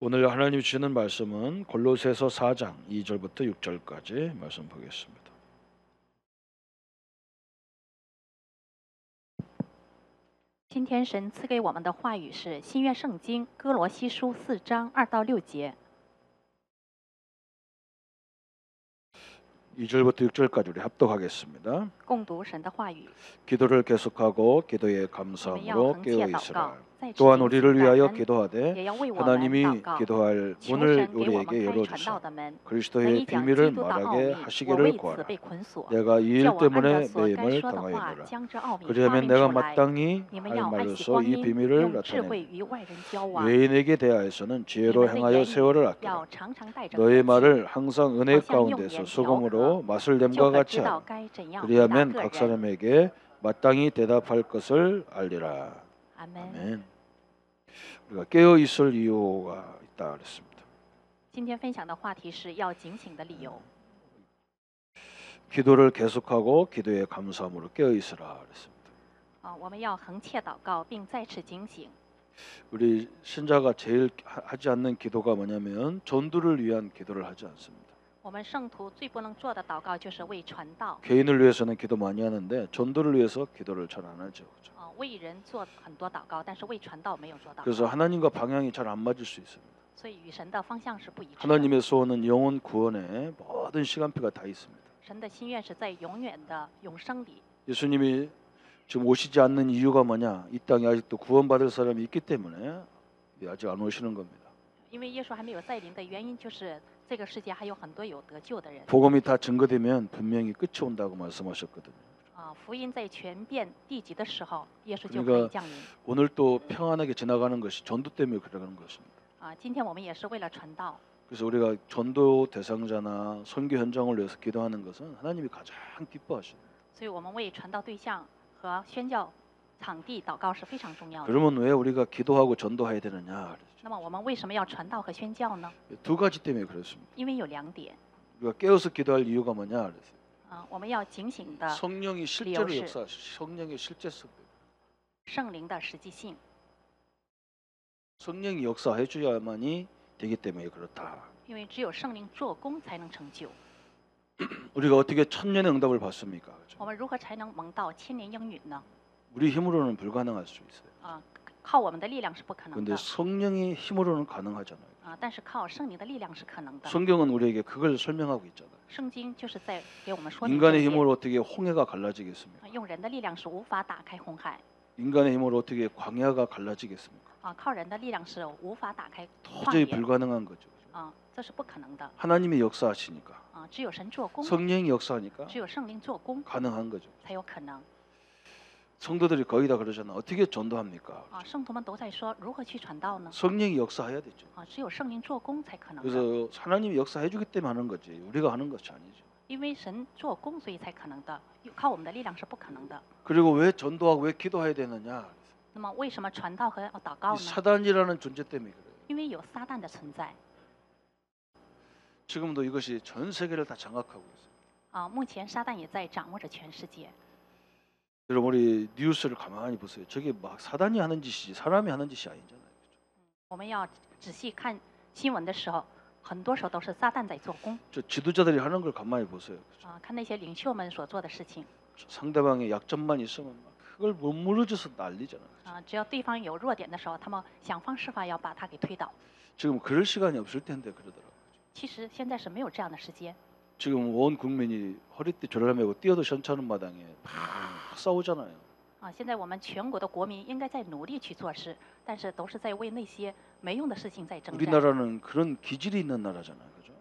오늘 하나님 주시는 말씀은 골로새서 4장 2절부터 6절까지 말씀 보겠습니다. 今天神赐给我们的话语是新约圣经哥罗西书4章2到6节。 2절부터 6절까지 우리 합독하겠습니다. 共读神的话语。 기도를 계속하고 기도에 你们要 감사함으로 恒 깨어 切祷告 있으라. ，在此 또한 警醒 우리를 感 위하여 恩， 기도하되 也要为我们 하나님이 祷告， 기도할 求 문을 神给我们 우리에게 开传道 열어주사 的门，能 그리스도의 一讲基 비밀을 督的奥 말하게 秘。我 하시기를 为此 구하라. 被捆锁， 내가 이 叫 일 我按着 때문에 所该 매임을 说的话 당하였노라. 将这奥秘发 그리하면 明 내가 出来。 마땅히 你们 할 要爱惜 말로써 光 이 阴， 비밀을 用智慧 나타내니 与外人交往。 외인에게 대하여서는 你 지혜로 们的 행하여 言语 세월을 아끼라. 要常常带着 너의 和气， 말을 항상 은혜 好像用 가운데서 盐调和， 소금으로 맛을 就 냄과 可 같이 知道 하라. 该怎样回答 그리하면 个 각 人。 사람에게 마땅히 대답할 것을 알리라. 阿门。 아멘. 우리가 깨어 있을 이유가 있다 그랬습니다. 今天分享的话题是要警醒的理由。 기도를 계속하고 기도에 감사함으로 깨어 있으라 그랬습니다. 我们要恒切祷告，并在此警醒。 우리 신자가 제일 하지 않는 기도가 뭐냐면 전도를 위한 기도를 하지 않습니다. 我们圣徒最不能做的祷告就是为传道， 개인을 위해서는 기도 많이 하는데 전도를 위해서 기도를 잘 안 하죠. 그죠? 为人做很多祷告，但是为传道没有做祷 그래서 告， 하나님과 방향이 잘 안 맞을 수 있습니다. 所以与神的方向是不一致的。 하나님의 소원은 영혼 구원에 모든 시간표가 다 있습니다. 神的心愿是在永远的永生里。 예수님이 지금 오시지 않는 이유가 뭐냐? 이 땅에 아직도 구원받을 사람이 있기 때문에 아직 안 오시는 겁니다. 因为耶稣还没有再临的原因，就是这个世界还有很多有得救的人。 복음이 다 증거되면 분명히 끝이 온다고 말씀하셨거든요. 福音在全遍地极的时候，耶稣就可以 그러니까 降临。 오늘 또 평안하게 지나가는 것이 전도 때문에 그러는 것입니다. 今天我们也是为了传道， 그래서 우리가 전도 대상자나 선교 현장을 위해서 기도하는 것은 하나님이 가장 기뻐하시는. 所以我们为传道对象和宣教场地祷告是非常重要的。 그러면 왜 우리가 기도하고 전도해야 되느냐? 那么我们为什么要传道和宣教呢？ 두 가지 때문에 그렇습니다. 因为有2点。 우리가 깨어서 기도할 이유가 뭐냐? 그랬어요. 我们要警醒的 성령이 실제로 역사, 성령의 실제성. 圣灵的实际性。 성령이 역사해 줘야만이 되기 때문에 그렇다. 因为只有圣灵做工才能成就。 우리가 어떻게 천년의 응답을 받습니까? 我们如何才能蒙到千年应允呢？ 우리 힘으로는 불가능할 수 있어요. 靠我们的力量是不可能 그런데 的。 성령의 힘으로는 가능하잖아요. 但是靠圣灵的力量是可能的。 성경은 우리에게 그걸 설명하고 있잖아요. 圣经就是在给我们说明这 인간의 一点。 힘으로 어떻게 홍해가 갈라지겠습니까? 用人的力量是无法打开红海。 인간의 힘으로 어떻게 광야가 갈라지겠습니까? 靠人的力量是无法打开旷 도저히 野。 불가능한 거죠. 这是不可能的。 하나님이 역사하시니까 只有神做工， 성령이 역사하니까 只有圣灵做工 가능한 거죠. 才有可能。 성도들이 거의 다 그러잖아. 어떻게 전도합니까? 圣徒们都在说如何去传道呢？ 성령이 역사해야 되죠. 只有圣灵做工才可能的。 그래서 하나님이 역사해주기 때문에 하는 거지. 우리가 하는 것이 아니죠. 因为神做工，所以才可能的。靠我们的力量是不可能的。 그리고 왜 전도하고 왜 기도해야 되느냐? 那么为什么传道和祷告 이 呢？ 사단이라는 존재 때문에 그래요. 因为有撒旦的存在。 지금도 이것이 전 세계를 다 장악하고 있어요. 目前撒旦也在掌握着全世界。 여러분 우리 뉴스를 가만히 보세요. 저게 막 사단이 하는 짓이지 사람이 하는 짓이 아니잖아요. 我们要仔细看新闻的时候，很多时候都是撒旦在做工。 저 지도자들이 하는 걸 가만히 보세요. 看那些领袖们所做的事情。 상대방의 약점만 있으면 막 그걸 못 무너져서 난리잖아요. 只要对方有弱点的时候，他们想方设法要把他给推倒。 지금 그럴 시간이 없을 텐데 그러더라고요. 其实现在是没有这样的时间。 지금 온 국민이 허리띠 졸라매고 뛰어도 현찮은 마당에 막 싸우잖아요. 现在我们全国的国民应该在努力去做事，但是都是在为那些没用的事情在征战。 우리나라는 그런 기질이 있는 나라잖아요, 그죠?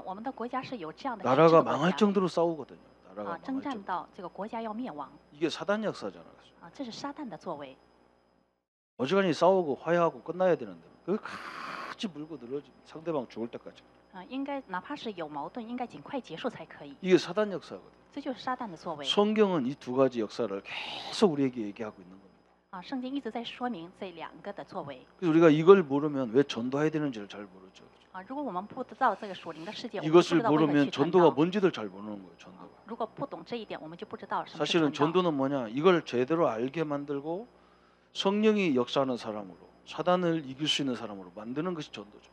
我们的国家是有这样的 나라가 망할 정도로 싸우거든요. 나라가 征 망할 战 정도. 到这个国家要灭亡。 이게 사단 역사잖아요. 这是撒旦的作为。 어지간히 싸우고 화해하고 끝나야 되는데 그 같이 물고 늘어지 상대방 죽을 때까지. 应该哪怕是有矛盾，应该尽快结束才可以。 이게 사단 역사거든요. 这就是撒旦的作为。 성경은 이 두 가지 역사를 계속 우리에게 얘기하고 있는 겁니다. 圣经一直在说明这2个的作为。 그래서 우리가 이걸 모르면 왜 전도해야 되는지를 잘 모르죠. 如果我们不知道这个属灵的世界，我们不 이것을 知道为何 모르면 去传 전도가 道。 뭔지를 잘 모르는 거예요. 전도가. 如果不懂这一点，我们就不知道什么是 사실은 传道。 전도는 뭐냐? 이걸 제대로 알게 만들고 성령이 역사하는 사람으로 사단을 이길 수 있는 사람으로 만드는 것이 전도죠.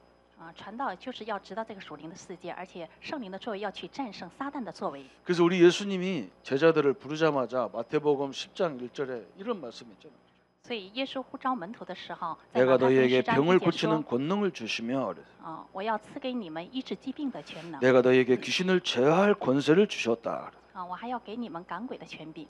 传道就是要知道这个属灵的世界，而且圣灵的作为要去战胜撒旦的作为。 그래서 우리 예수님이 제자들을 부르자마자 마태복음 10장 1절에 이런 말씀했잖아요. 所以耶稣呼召门徒的时候，在 내가 马太福音 너희에게 10章 병을 1节 고치는 说 권능을 주시며 그래서 我要赐给你们医治疾病的权能 내가 너희에게 귀신을 제어할 권세를 주셨다. 我还要给你们赶鬼的权柄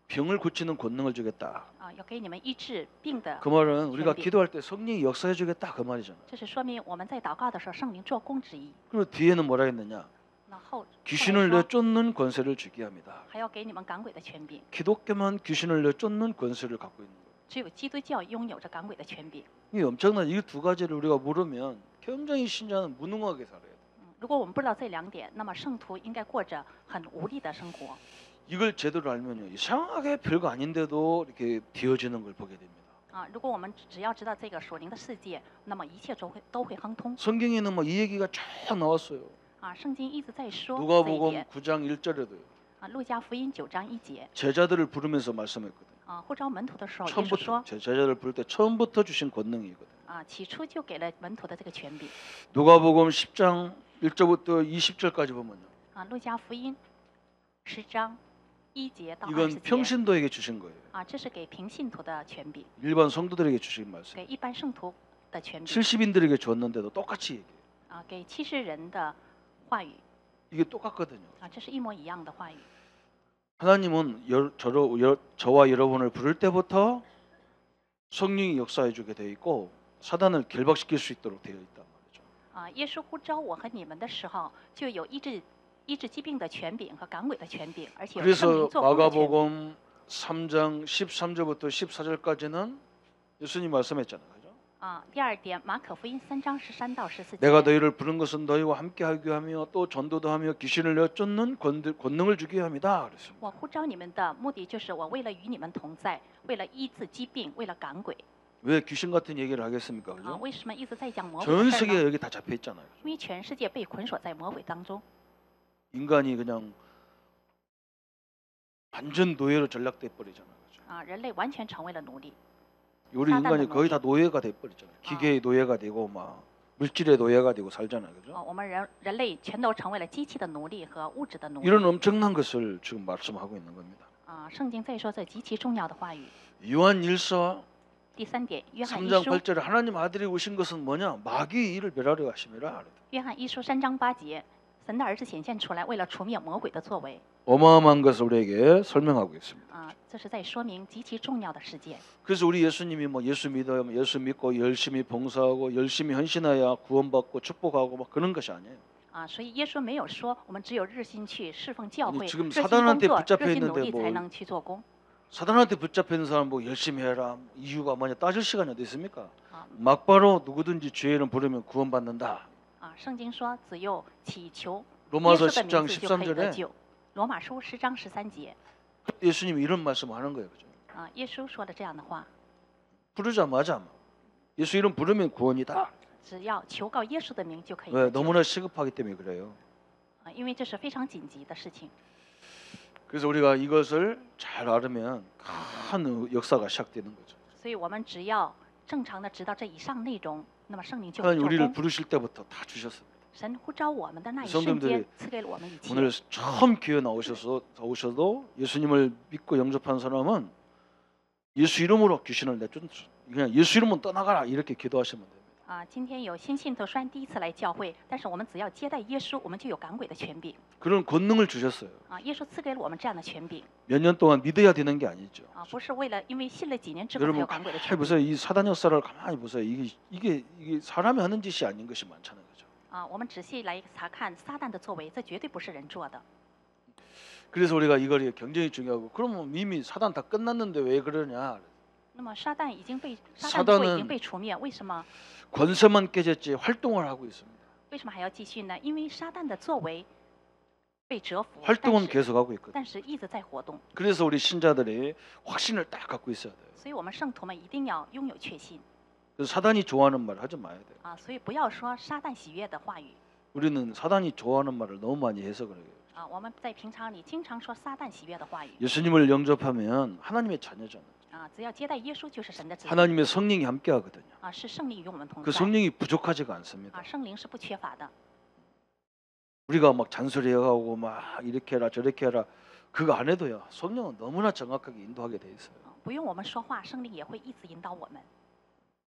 병을 고치는 권능을 주겠다. 要给你们医治病的 그 말은 우리가权柄。 기도할 때 성령이 역사해 주겠다 그 말이잖아. 这是说明我们在祷告的时候，圣灵做工之意。 그리고 뒤에는 뭐라 했느냐? 那后 귀신을 后来说 내쫓는 권세를 주게 합니다. 还要给你们赶鬼的权柄。 기독교만 귀신을 내쫓는 권세를 갖고 있는 거예요. 只有基督教拥有着赶鬼的权柄。 이 엄청난 이 두 가지를 우리가 모르면 굉장히 신자는 무능하게 살아요. 如果我们不知道这两点，那么圣徒应该过着很无力的生活。 이걸 제대로 알면요 이상하게 별거 아닌데도 이렇게 되어지는 걸 보게 됩니다. 如果我们只要知道这个属灵的世界，那么一切都会亨通。 성경에는 뭐 이 얘기가 쫙 나왔어요. 圣经一直在说这一 누가복음 点。 9장 1절에도요. 路加福音9章1节， 제자들을 부르면서 말씀했거든요. 呼召门徒的时候，耶稣 처음부터 说 제자들을 부를 때 처음부터 주신 권능이거든요. 起初就给了门徒的这个权柄。 누가복음 10장 1절부터 20절까지 보면요. 路加福音10章1节到 이건 20节， 평신도에게 주신 거예요. 这是给平信徒的权柄， 일반 성도들에게 주신 말씀. 给一般圣徒的权柄， 70인들에게 줬는데도 똑같이 얘기해요. 给70人的话语， 이게 똑같거든요. 这是一模一样的话语。 하나님은 저와 여러분을 부를 때부터 성령이 역사해 주게 되어 있고 사단을 결박시킬 수 있도록 되어 있단 말이죠. 耶稣呼召我和你们的时候，就有医治疾病的权柄和赶鬼的权柄，而且有圣 그래서 灵做工的权柄。 마가복음 3장 13절부터 14절까지는 예수님 말씀했잖아요. 그죠? 第二点，马可福音3章13到14 내가 节， 너희를 부른 것은 너희와 함께 하게 하며 또 전도도 하며 귀신을 내쫓는 권능을 주게 합니다. 그랬습니다. 我呼召你们的目的就是我为了与你们同在，为了医治疾病，为了赶鬼。 왜 귀신 같은 얘기를 하겠습니까? 그죠? 为什么一直在讲魔鬼 전 的事儿 세계가 呢？ 여기 다 잡혀 있잖아요. 因为全世界被捆锁在魔鬼当中， 인간이 그냥 완전 노예로 전락돼 버리잖아요. 그죠? 人类完全成为了奴隶。 우리 인간이 거의 다 노예가 돼 버리잖아요. 기계의 노예가 되고 막 물질의 노예가 되고 살잖아요. 그죠? 我们人类全都成为了机器的奴隶和物质的奴隶。 이런 엄청난 것을 지금 말씀하고 있는 겁니다. 圣经在说这极其重要的话语。 요한1서 第3点，约翰一 3장 书， 8절에 하나님 아들이 오신 것은 뭐냐? 마귀의 일을 멸하려 하심이라. 约翰一书3章8节，神的儿子显现出来，为了除灭魔鬼的作为。 어마어마한 것을 우리에게 설명하고 있습니다. 这是在说明极其重要的事件。 그래서 우리 예수님이 뭐 예수 믿어요, 예수 믿고 열심히 봉사하고 열심히 헌신해야 구원받고 축복하고 막 그런 것이 아니에요. 所以耶稣没有说我们只有热心去侍奉教会， 지금 热心工 사단한테 作， 붙잡혀 热心努 있는데 力 뭐 才能去做工。 사단한테 붙잡혀 있는 사람 뭐 열심히 해라 이유가 뭐냐 따질 시간이 어디 있습니까? 啊 막바로 누구든지 죄 이름 부르면 구원받는다. 圣经说只有祈求耶 로마서 稣的 10장 名字就可以得 13절에 救。罗马书10章13节， 예수님이 이런 말씀을 하는 거예요. 그죠? 耶稣说的这样的话， 부르자마자 예수 이름 부르면 구원이다. 只要求告耶稣的名就可以 왜 得救。 너무나 시급하기 때문에 그래요. 因为这是非常紧急的事情。 그래서 우리가 이것을 잘 알으면 큰 역사가 시작되는 거죠. 所以我们只要正常的知道这以上内容，那么圣灵就会 하나님 做 우리를 工。 부르실 때부터 다 주셨습니다. 神呼召我们的那一 성도님들이 瞬间，赐给了我们一切。 오늘 처음 교회 나오셔도 예수님을 믿고 영접한 사람은 예수 이름으로 귀신을 내쫓는 그냥 예수 이름은 떠나가라 이렇게 기도하시면 됩니다. 今天有新信徒虽然第一次来教会，但是我们只要接待耶稣，我们就有赶鬼的权柄。 그런 권능을 주셨어요. 耶稣赐给了我们这样的权柄。 몇 년 동안 믿어야 되는 게 아니죠. 不是为了因为信了几年之后才 여러분 有赶鬼的 가만히 权柄。 보세요. 이 사단 역사를 가만히 보세요. 이게 사람이 하는 짓이 아닌 것이 많잖아요. 그죠? 我们仔细来查看撒旦的作为，这绝对不是人做的。 그래서 우리가 이걸 굉장히 중요하고 그러면 이미 사단 다 끝났는데 왜 그러냐? 那么撒旦已经被 撒旦的作为已经被除灭，为什么 권세만 깨졌지 활동을 하고 있습니다. 为什么还要继续呢？因为撒旦的作为被折服， 활동은 계속하고 있거든요. 但是一直在活动。 그래서 우리 신자들이 확신을 딱 갖고 있어야 돼요. 所以我们圣徒们一定要拥有确信 그래서 사단이 좋아하는 말 하지 마야 돼요. 所以不要说撒旦喜悦的话语 우리는 사단이 좋아하는 말을 너무 많이 해서 그래요. 我们在平常里经常说撒旦喜悦的话语 예수님을 영접하면 하나님의 자녀잖아요. 啊，只要接待耶稣就是神的子民 하나님의 성령이 함께하거든요. 啊，是圣灵与我们同 그 在 성령이 부족하지가 않습니다. 啊，圣灵是不缺乏的 우리가 막 잔소리해가고 막 이렇게 해라 저렇게 해라 그거 안 해도요. 성령은 너무나 정확하게 인도하게 돼 있어요. 啊，不用我们说话，圣灵也会一直引导我们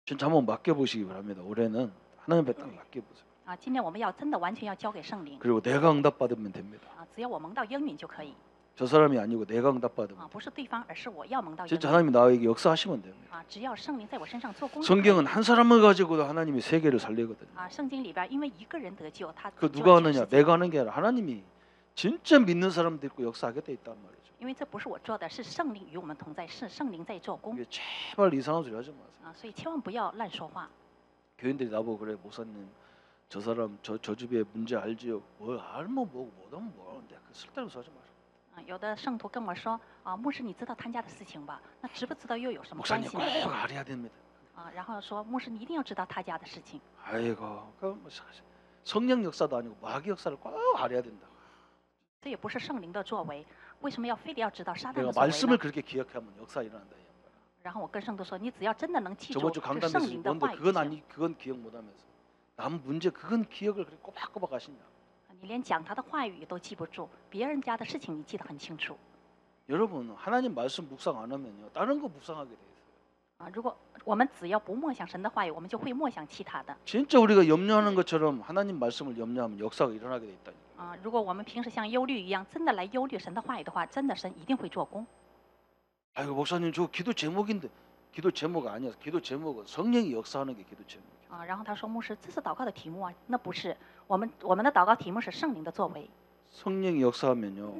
전 한번 맡겨보시기 바랍니다. 올해는 하나님께 딱 맡겨보세요. 啊。今年我们要真的完全要交给圣灵 그리고 내가 응답받으면 됩니다. 啊，只要我蒙到应允就可以 저 사람이 아니고 내가 응답받으면 啊，不是对方，而是我要蒙到应 진짜 允 하나님이 나에게 역사하시면 됩니다. 啊。只要圣灵在我身上做工就可以 성경은 한 사람을 가지고도 하나님이 세계를 살리거든요. 啊。圣经里边因为一个人得救，他 그 救 누가 了全 하느냐? 世界 내가 하는 게 아니라 하나님이 진짜 믿는 사람들 있고 역사하게 돼 있단 말이죠. 因为这不是我做的，是圣灵与我们同在，是圣灵在做工 이게 제발 이상한 소리 하지 마세요. 啊。所以千万不要乱说话 교인들이 나보고 그래 목사님 저 사람 저 집에 문제 알지요? 뭘 알면 뭐고 못하면 뭐하는데 그 쓸데없는 소리 하지 마세요. 啊。有的圣徒跟我说啊，牧师你知道他家的事情吧？那知不知道又有什么关 목사님 系 꼭 呢？ 알아야 됩니다. 啊，然后说牧师你一定要知道他家的事情 아이고 그 뭐 성령 역사도 아니고 마귀 역사를 꼭 알아야 된다. 这也不是圣灵的作为，为什么要非得要知道撒旦 내가 的作为 말씀을 呢？ 그렇게 기억하면 역사 일어난다. 이 양반아. 然后我跟圣徒说，你只要真的能记住 저번 주 这 강단 圣 메시지 灵的 뭔데 话语 그건 就行 아니 그건 기억 못하면서 남 문제 그건 기억을 그렇게 꼬박꼬박 하시냐. 你连讲他的话语都记不住，别人家的事情你记得很清楚 여러분 하나님 말씀 묵상 안 하면요 다른 거 묵상하게 돼 있어요. 啊。如果我们只要不默想神的话语，我们就会默想其他的 진짜 우리가 염려하는 것처럼 하나님 말씀을 염려하면 역사가 일어나게 돼 있다니까. 啊。如果我们平时像忧虑一样，真的来忧虑神的话语的话，真的神一定会做工 아이고 목사님 저 기도 제목인데 기도 제목 아니야. 기도 제목은 성령이 역사하는 게 기도 제목이야. 啊。然后他说，牧师，这是祷告的题目啊，那不是我们的祷告题目是圣灵的作为 성령이 역사하면요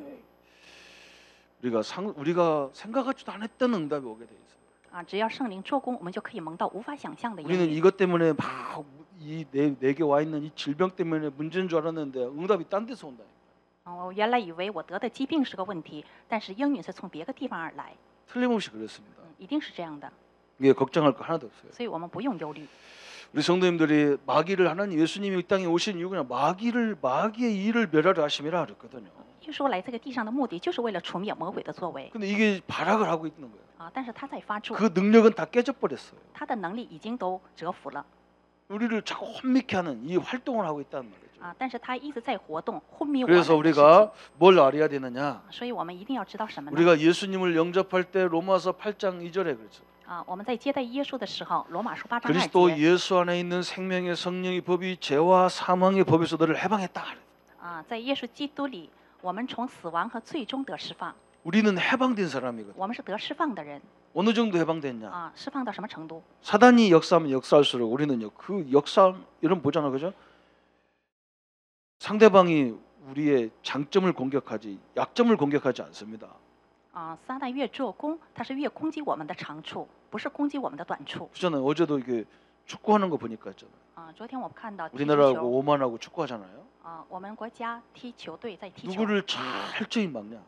우리가 생각하지도 않았던 응답이 오게 돼 있어요. 啊。只要圣灵做工，我们就可以蒙到无法想象的应 우리는 允 이것 때문에 막 이 내게 와 있는 이 질병 때문에 문제인 줄 알았는데 응답이 딴 데서 온다. 啊。我原来以为我得的疾病是个问题，但是应允是从别个地方而来， 틀림없이 그렇습니다. 一定是这样的， 이게 걱정할 거 하나도 없어요. 所以我们不用忧虑。 우리 성도님들이 마귀를 하나님 예수님이 이 땅에 오신 이유가 마귀의 일을 멸하려 하심이라 그랬거든요. 耶稣来这个地上的目的就是为了除灭魔鬼的作为 근데 이게 발악을 하고 있는 거예요. 啊，但是他在发作， 그 능력은 다 깨져버렸어요. 他的能力已经都折服了 우리를 자꾸 혼미케 하는 이 활동을 하고 있다는 말이죠. 啊，但是他一直在活动，昏迷我们 그래서 的事情 우리가 뭘 알아야 되느냐? 所以我们一定要知道什么呢？ 우리가 예수님을 영접할 때 로마서 8장 2절에 그렇죠. 啊，我们在接待耶稣的时候，罗马书8章 그리스도 2节 예수 안에 있는 생명의 성령의 법이 죄와 사망의 법에서 너를 해방했다. 啊，在耶稣基督里，我们从死亡和最终得释放， 우리는 해방된 사람이거든. 我们是得释放的人 어느 정도 해방됐냐? 啊，释放到什么程度？ 사단이 역사하면 역사할수록 우리는요 그 역사 이런 보잖아 그죠? 상대방이 우리의 장점을 공격하지 약점을 공격하지 않습니다. 啊，撒旦越做工，他是越攻击我们的长处，不是攻击我们的短处 그잖아요. 어제도 이게 축구하는 거 보니까 있잖아요. 啊。昨天我看到踢足 우리나라하고 球 오만하고 축구하잖아요. 啊，我们国家踢球队在踢球 누구를 철저히 막냐?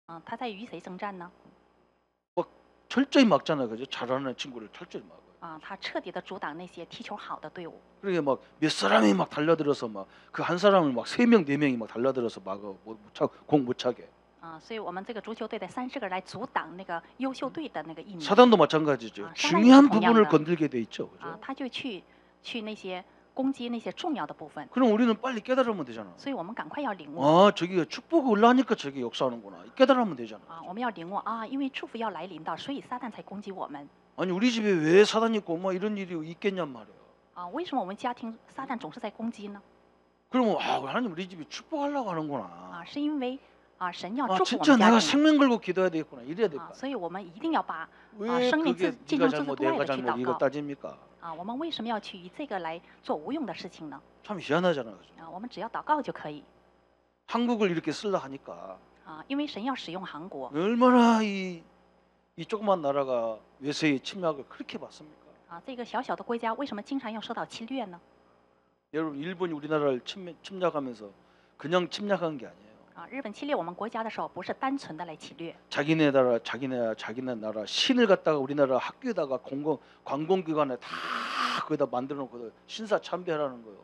啊，他在与谁征战呢？ 철저히 막잖아요, 그죠? 잘하는 친구를 철저히 막아요. 啊，他彻底的阻挡那些踢球好的队伍 그러게 막 몇 사람이 막 달려들어서 막 그 한 사람을 막 3명 4명이 막 달려들어서 막아 공 못 차게. 啊，所以我们这个足球队的30个来阻挡那个优秀队的那个一名 사단도 마찬가지죠. 아, 중요한 사단이 부분을 동양이다. 건들게 돼 있죠, 啊 그죠? ，他就去那些攻击那些重要的部分， 그럼 우리는 빨리 깨달으면 되잖아. 所以我们赶快要领悟 아, 저기 축복이 올라니까 저기 역사하는구나. 깨달으면 되잖아. 啊，我们要领悟啊，因为祝福要来临到，所以撒旦才攻击我们 아니 우리 집에 왜 사단이 있고 뭐 이런 일이 있겠냔 말이에요. 啊。为什么我们家庭撒旦总是在攻击呢？ 그러면 아, 하나님 우리 집에 축복하려고 하는구나. 啊，是因为啊神要 아, 祝福我 진짜 们家 내가 庭 생명 걸고 기도해야 되겠구나. 이래야 啊， 될까? 所以我们一定要把 왜 생명 그게 진- 네가 진정 잘못 소득 내가 도와야 잘못 이거 기도할까? 따집니까? 啊，我们为什么要去以这个来做无用的事情呢？ 참 희한하잖아. 그죠? 啊，我们只要祷告就可以 한국을 이렇게 쓰려 하니까 啊，因为神要使用韩国 얼마나 이 조그만 나라가 외세의 침략을 그렇게 받습니까? 啊，这个小小的国家为什么经常要受到侵略呢？ 여러분 일본이 우리나라를 침략하면서 그냥 침략한 게 아니에요. 啊，日本侵略我们国家的时候，不是单纯的来侵略 자기네 나라 신을 갖다가 우리나라 학교에다가 관공기관에 다 거기다 만들어 놓고 신사 참배하라는 거예요.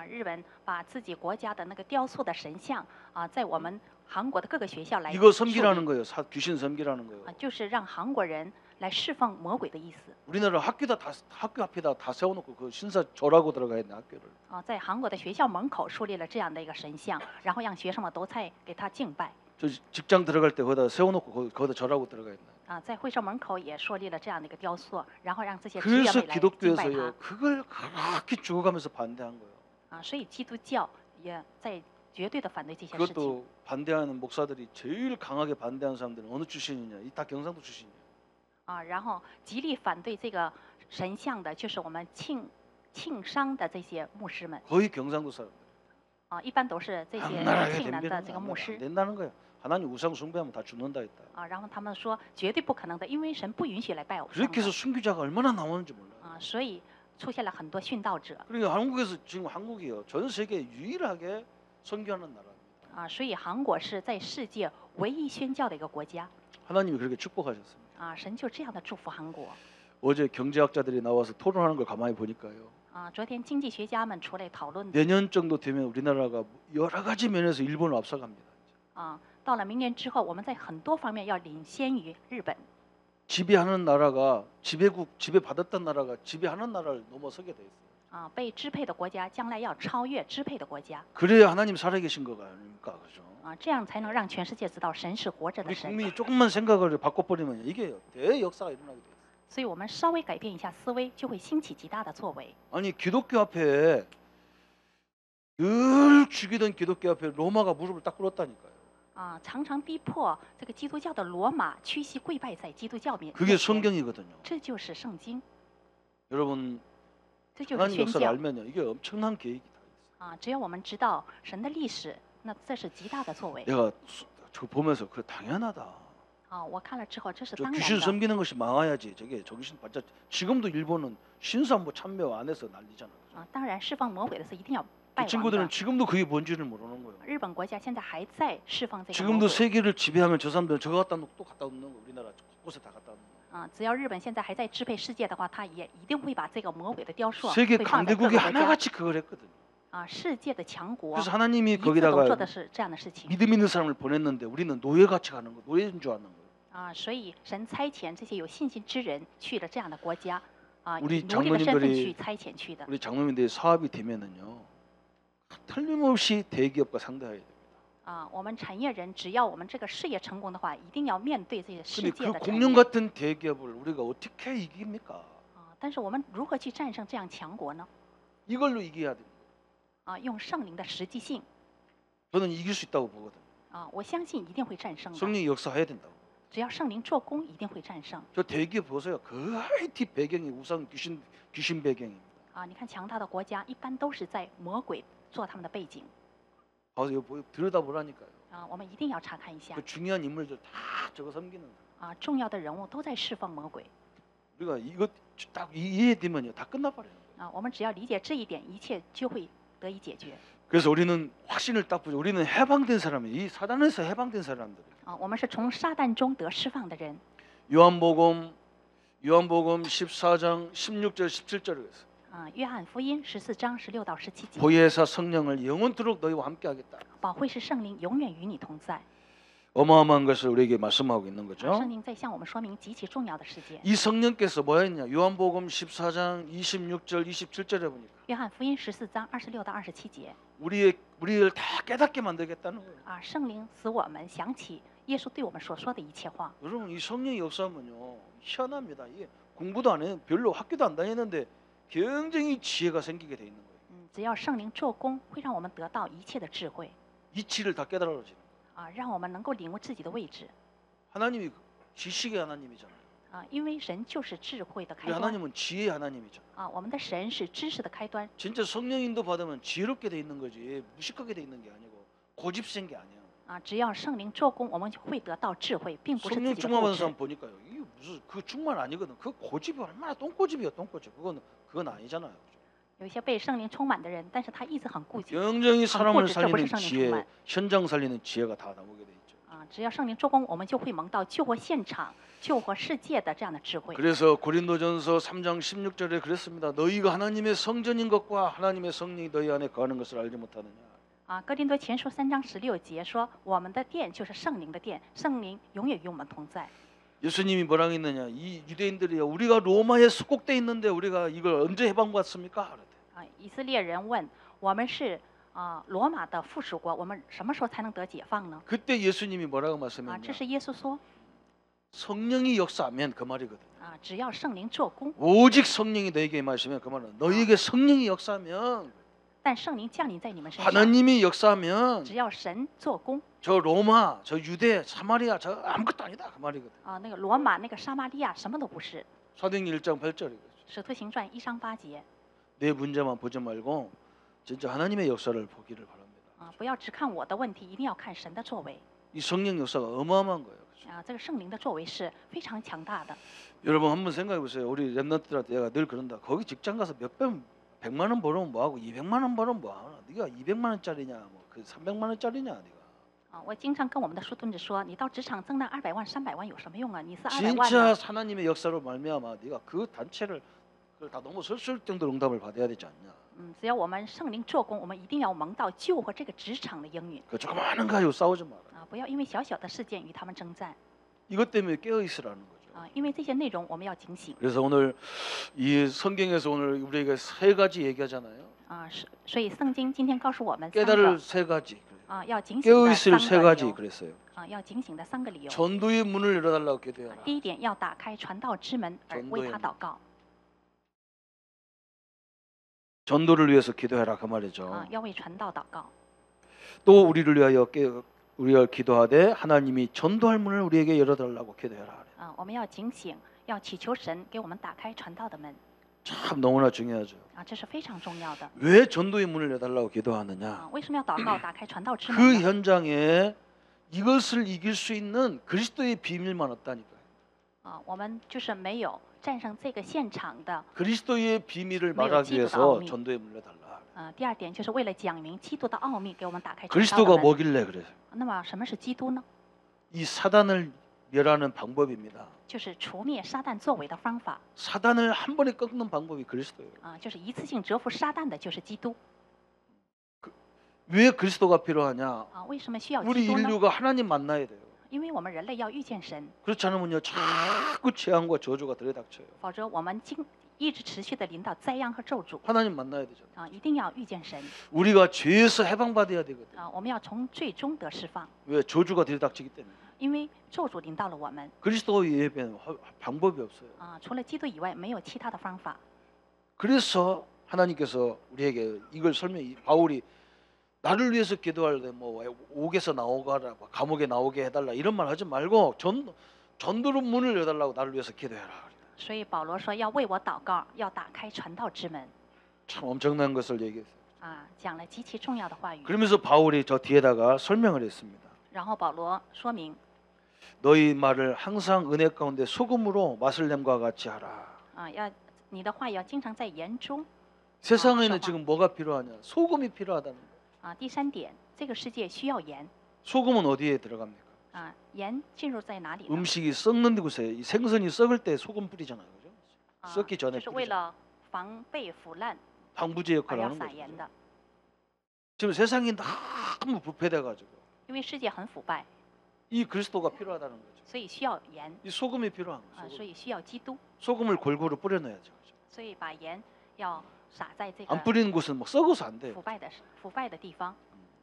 日本把自己国家的那个雕塑的神像在我们韩国的各个学校来 이거 树立 섬기라는 거예요. 귀신 섬기라는 거예요. 就是让韩国人来释放魔鬼的意思 우리나라 학교 앞에다 다 세워놓고 그 신사 절하고 들어가야 돼 학교를. 在韩国的学校门口树立了这样的一个神像，然后让学生们都在给他敬拜 저 직장 들어갈 때 거기다 세워놓고 거기다 절하고 들어가야 돼. 在会社门口也树立了这样的一个雕塑，然后让这些职员 그래서 们来敬拜 기독교에서요 他 그걸 그렇게 죽어가면서 반대한 거예요. 所以基督教也在绝对的反对这些事情 그것도 반대하는 목사들이 제일 강하게 반대하는 사람들은 어느 출신이냐? 이 다 경상도 출신이에요. 然后极力反对这个神像的就是我们庆商的这些牧师们 거의 경상도 사람들. 一般都是这些 나라에 庆南的 덤비는 这个 안 牧师 된다는 거예요. 하나님 우상 숭배하면 다 죽는다 했다. 然后他们说绝对不可能的，因为神不允许来拜偶像 그렇게 해서 的 순교자가 얼마나 나오는지 몰라요. 所以出现了很多殉道者 그러니까 한국에서 지금 한국이요 전 세계 유일하게 선교하는 나라입니다. 所以韩国是在世界唯一宣教的一个国家 하나님이 그렇게 축복하셨습니다. 神就这样的祝福韩国 어제 경제학자들이 나와서 토론하는 걸 가만히 보니까요. 昨天经济学家们出来讨论 내년 정도 되면 우리나라가 여러 가지 면에서 일본을 앞서갑니다. 到了明年之后，我们在很多方面要领先于日本 지배하는 나라가 지배받았던 나라가 지배하는 나라를 넘어서게 돼 있어요. 被支配的国家将来要超越支配的国家 그래야 하나님 살아계신 거가 아닙니까, 그죠? 这样才能让全世界知道神是活着的 우리 神。 국민이 조금만 생각을 바꿔버리면 이게 대역사가 일어나게 돼 있어요. 所以我们稍微改变一下思维，就会兴起极大的作为。 아니 기독교 앞에 늘 죽이던 기독교 앞에 로마가 무릎을 딱 꿇었다니까요. 常常逼迫这个基督教的罗马屈膝跪拜在基督教面 그게 前， 성경이거든요. 这就是圣经， 여러분 这就是 하나님 宣 역사를 教 알면요 이게 엄청난 계획이다. 只要我们知道神的历史，那这是极大的作为 내가 저 보면서 그 당연하다. 我看了之后，这是 저 当 귀신 然的 섬기는 것이 망해야지. 저게 정신 바짝. 지금도 일본은 신사모 참여 안 해서 난리잖아. 当然释放魔鬼的是一定要 그 拜王 친구들은 的。 지금도 그게 뭔지를 모르는 거예요. 日本国家现在还在释放这个魔 지금도 鬼 세계를 지배하면 저 사람들은 저거 갖다 놓고 또 갖다 놓는 거. 우리나라 곳곳에 다 갖다 놓는 거. 只要日本现在还在支配世界的话，他也一定会把这个魔鬼的雕塑 세계 会放在各 강대국이 个国家。 하나같이 그걸 했거든요. 世界的强国 그래서 하나님이 一次都做 거기다가 的是这样的事情 믿음 있는 사람을 보냈는데 우리는 노예같이 가는 거, 노예인 줄 아는 거예요. 所以神差遣这些有信心之人去了这样的国家以 우리 奴隶的身份 장로님들이 去差遣去的 우리 장로님들이 사업이 되면은요 틀림없이 대기업과 상대해야 돼요. 我们产业人只要我们这个事业成功的话，一定要面对这些世 근데 界 그 的产 공룡 业 같은 대기업을 우리가 어떻게 이깁니까? 但是我们如何去战胜这样强国呢？ 이걸로 이겨야 돼요. 用圣灵的实际性 저는 이길 수 있다고 보거든요. 我相信一定会战胜的。 성령이 역사해야 된다고. 只要圣灵做工，一定会战胜。 저 대기업 보세요. 거의 뒷 배경이 우상 귀신 배경입니다. 你看强大的国家一般都是在魔鬼做他们的背景 가서 이거 들여다보라니까요. 我们一定要查看一下 그 중요한 인물들 다 저거 섬기는 거예요. 重要的人物都在释放魔鬼 우리가 이거 딱 이해되면요 다 끝나버려요. 我们只要理解这一点，一切就会得以解决 그래서 우리는 확신을 딱 보죠. 우리는 해방된 사람이 이 사단에서 해방된 사람들. 我们是从撒旦中得释放的人 요한복음 14장 16절 17절에 그랬어요. 约翰福音14章16到17节， 보혜사 성령을 영원토록 너희와 함께하겠다. 保惠师圣灵永远与你同在。 어마어마한 것을 우리에게 말씀하고 있는 거죠. 圣灵在向我们说明极其重要的事件。 이 성령께서 뭐 했냐? 요한복음 14장 26절 27절에 보니까 约翰福音14章26到27节， 우리를 다 깨닫게 만들겠다는 거예요. 圣灵使我们想起耶稣对我们所说的一切话。 여러분 이 성령의 역사하면요 희한합니다. 이게 공부도 안 해요. 별로 학교도 안 다니는데 굉장히 지혜가 생기게 돼 있는 거예요. 只要圣灵做工，会让我们得到一切的智慧 이치를 다 깨달아지는 거예요. 让我们能够领悟自己的位置 하나님이 지식의 하나님이잖아요. 因为神就是智慧的开 우리 端 하나님은 지혜의 하나님이잖아요. 我们的神是知识的开端 진짜 성령 인도 받으면 지혜롭게 돼 있는 거지 무식하게 돼 있는 게 아니고 고집센 게 아니야. 只要圣灵做工，我们就会得到智慧，并不是自 성령 己的 충만 固 받은 执 사람 보니까요. 이게 무슨 그 충만 아니거든. 그 고집이 얼마나 똥고집이야 똥고집. 그건 아니잖아요. 有一些被圣灵充满的人，但是他一直很固执 영정이 사람을 아, 살리는 꼴찌 지혜, 정말. 현장 살리는 지혜가 다 나오게 돼 있죠. 只要圣灵做工，我们就会蒙到救活现场、救活世界的这样的智慧。 그래서 고린도전서 3장 16절에 그랬습니다. 너희가 하나님의 성전인 것과 하나님의 성령이 너희 안에 거하는 것을 알지 못하느냐. 哥林多前书3章16节说，我们的殿就是圣灵的殿，圣灵永远与我们同在。 예수님이 뭐라고 했느냐? 이 유대인들이요, 우리가 로마에 속국돼 있는데 우리가 이걸 언제 해방받습니까? 그랬대. 以色列人问我们是罗马的附属国，我们什么时候才能得解放呢？ 그때 예수님이 뭐라고 这 말씀했냐? 是耶稣说 성령이 역사하면 그 말이거든. 只要圣灵做工， 오직 성령이 너에게 임하시면 그 말은 너희에게 성령이 역사하면 但圣灵降临在你们身上， 하나님이 역사하면 只要神做工 저 로마, 저 유대, 사마리아 저 아무것도 아니다 그 말이거든. 那个罗马、那个撒玛利亚什么都不是。 사도행전 1장 8절이거든. 使徒行传1章8节 내 문제만 보지 말고 진짜 하나님의 역사를 보기를 바랍니다. 不要只看我的问题，一定要看神的作为。 이 성령 역사가 어마어마한 거예요. 그렇죠? 这个圣灵的作为是非常强大的。 여러분 한번 생각해 보세요. 우리 랩런트들한테 내가 늘 그런다. 거기 직장 가서 몇 배 100만 원 벌으면 뭐하고 200만 원 벌으면 뭐하나. 네가 200만 원짜리냐 뭐그 300만 원짜리냐 네가. 我经常跟我们的书墩子说，你到职场挣那200万、300万有什么用啊？你是200万 진짜 呢？ 하나님의 역사로 말미암아 네가 그 단체를 그걸 다 넘어설 정도로 응답을 받아야 되지 않냐. 只要我们圣灵做工，我们一定要蒙到救活这个职场的应允 그 조그마한 거 가지고 싸우지 마라. 不要因为小小的事件与他们征战 이것 때문에 깨어 있으라는 거죠. 因为这些内容我们要警醒 그래서 오늘 이 성경에서 오늘 우리에게 세 가지 얘기하잖아요. 所以圣经今天告诉我们3 깨달을 个 세 가지. 要警醒 깨어 的 있을 3 세 个 가지 理由 그랬어요. 要警醒的3个理由。 전도의 문을 열어달라고 기도해라. 第一点要打开传道之门，而为他祷告 전도를 위해서 기도해라 그 말이죠. 要为传道祷告。 또 우리를 위하여 우리가 기도하되 하나님이 전도할 문을 우리에게 열어달라고 기도해라. 我们要警醒，要祈求神给我们打开传道的门 참 너무나 중요하죠. 这是非常重要的。 왜 전도의 문을 열어달라고 기도하느냐? 为什么要祷告打开传道之门 그 呢？ 현장에 이것을 이길 수 있는 그리스도의 비밀만 없다니까요. 我们就是没有战胜这个现场的。 그리스도의 비밀을 매우 말하기 기도가 위해서奥秘. 전도의 문을 열어달라. 第二点就是为了讲明基督的奥秘，给我们打开传道 그리스도가 的门。 뭐길래 그래요? 那么什么是基督呢？ 이 사단을 멸하는 방법입니다. 就是除灭撒旦作为的方法 사단을 한 번에 꺾는 방법이 그리스도예요. 就是一次性折服撒旦的，就是基督 왜 그리스도가 필요하냐? 为什么需要 우리 基督呢？ 인류가 하나님 만나야 돼요. 因为我们人类要遇见神， 그렇지 않으면요 자꾸 재앙과 저주가 들이닥쳐요. 否则我们一直持续的领导灾殃和咒诅 하나님 만나야 되잖아요. 一定要遇见神 우리가 죄에서 해방받아야 되거든요. 我们要从最终得释放， 왜 저주가 들이닥치기 때문에. 因为咒诅临到了我们 그리스도 외에는 방법이 없어요. 除了基督以外没有其他的方法。 그래서 하나님께서 우리에게 이걸 바울이 나를 위해서 기도할 때 뭐 옥에서 나오거라 감옥에 나오게 해달라 이런 말 하지 말고 전도로 문을 열달라고 나를 위해서 기도해라. 所以保罗说要为我祷告，要打开传道之门 참 엄청난 것을 얘기했어요. 讲了极其重要的话语。 그러면서 바울이 저 뒤에다가 설명을 했습니다. 然后保罗说明 너희 말을 항상 은혜 가운데 소금으로 맛을 냄과 같이 하라. 要你的话要经常在盐中 세상에는 지금 뭐가 필요하냐? 소금이 필요하다는 거예요. 第3点，这个世界需要盐 소금은 어디에 들어갑니까? 盐进入在哪里呢？ 음식이 썩는 곳에 이 생선이 썩을 때 소금 뿌리잖아요, 그죠? 썩기 就 전에 是为 뿌리잖아요. 了防备腐烂 방부제 而 역할을 要 하는 撒 거죠. 盐的， 지금 세상이 너무 부패돼가지고 因为世界很腐败， 이 그리스도가 필요하다는 거죠. 所以需要盐 이 소금이 필요한 거죠. 所以需要基督， 소금을 골고루 뿌려넣어야죠. 그죠? 所以把盐要撒在这 안 个 뿌리는 곳은 막 썩어서 안 돼요. 腐败的地方。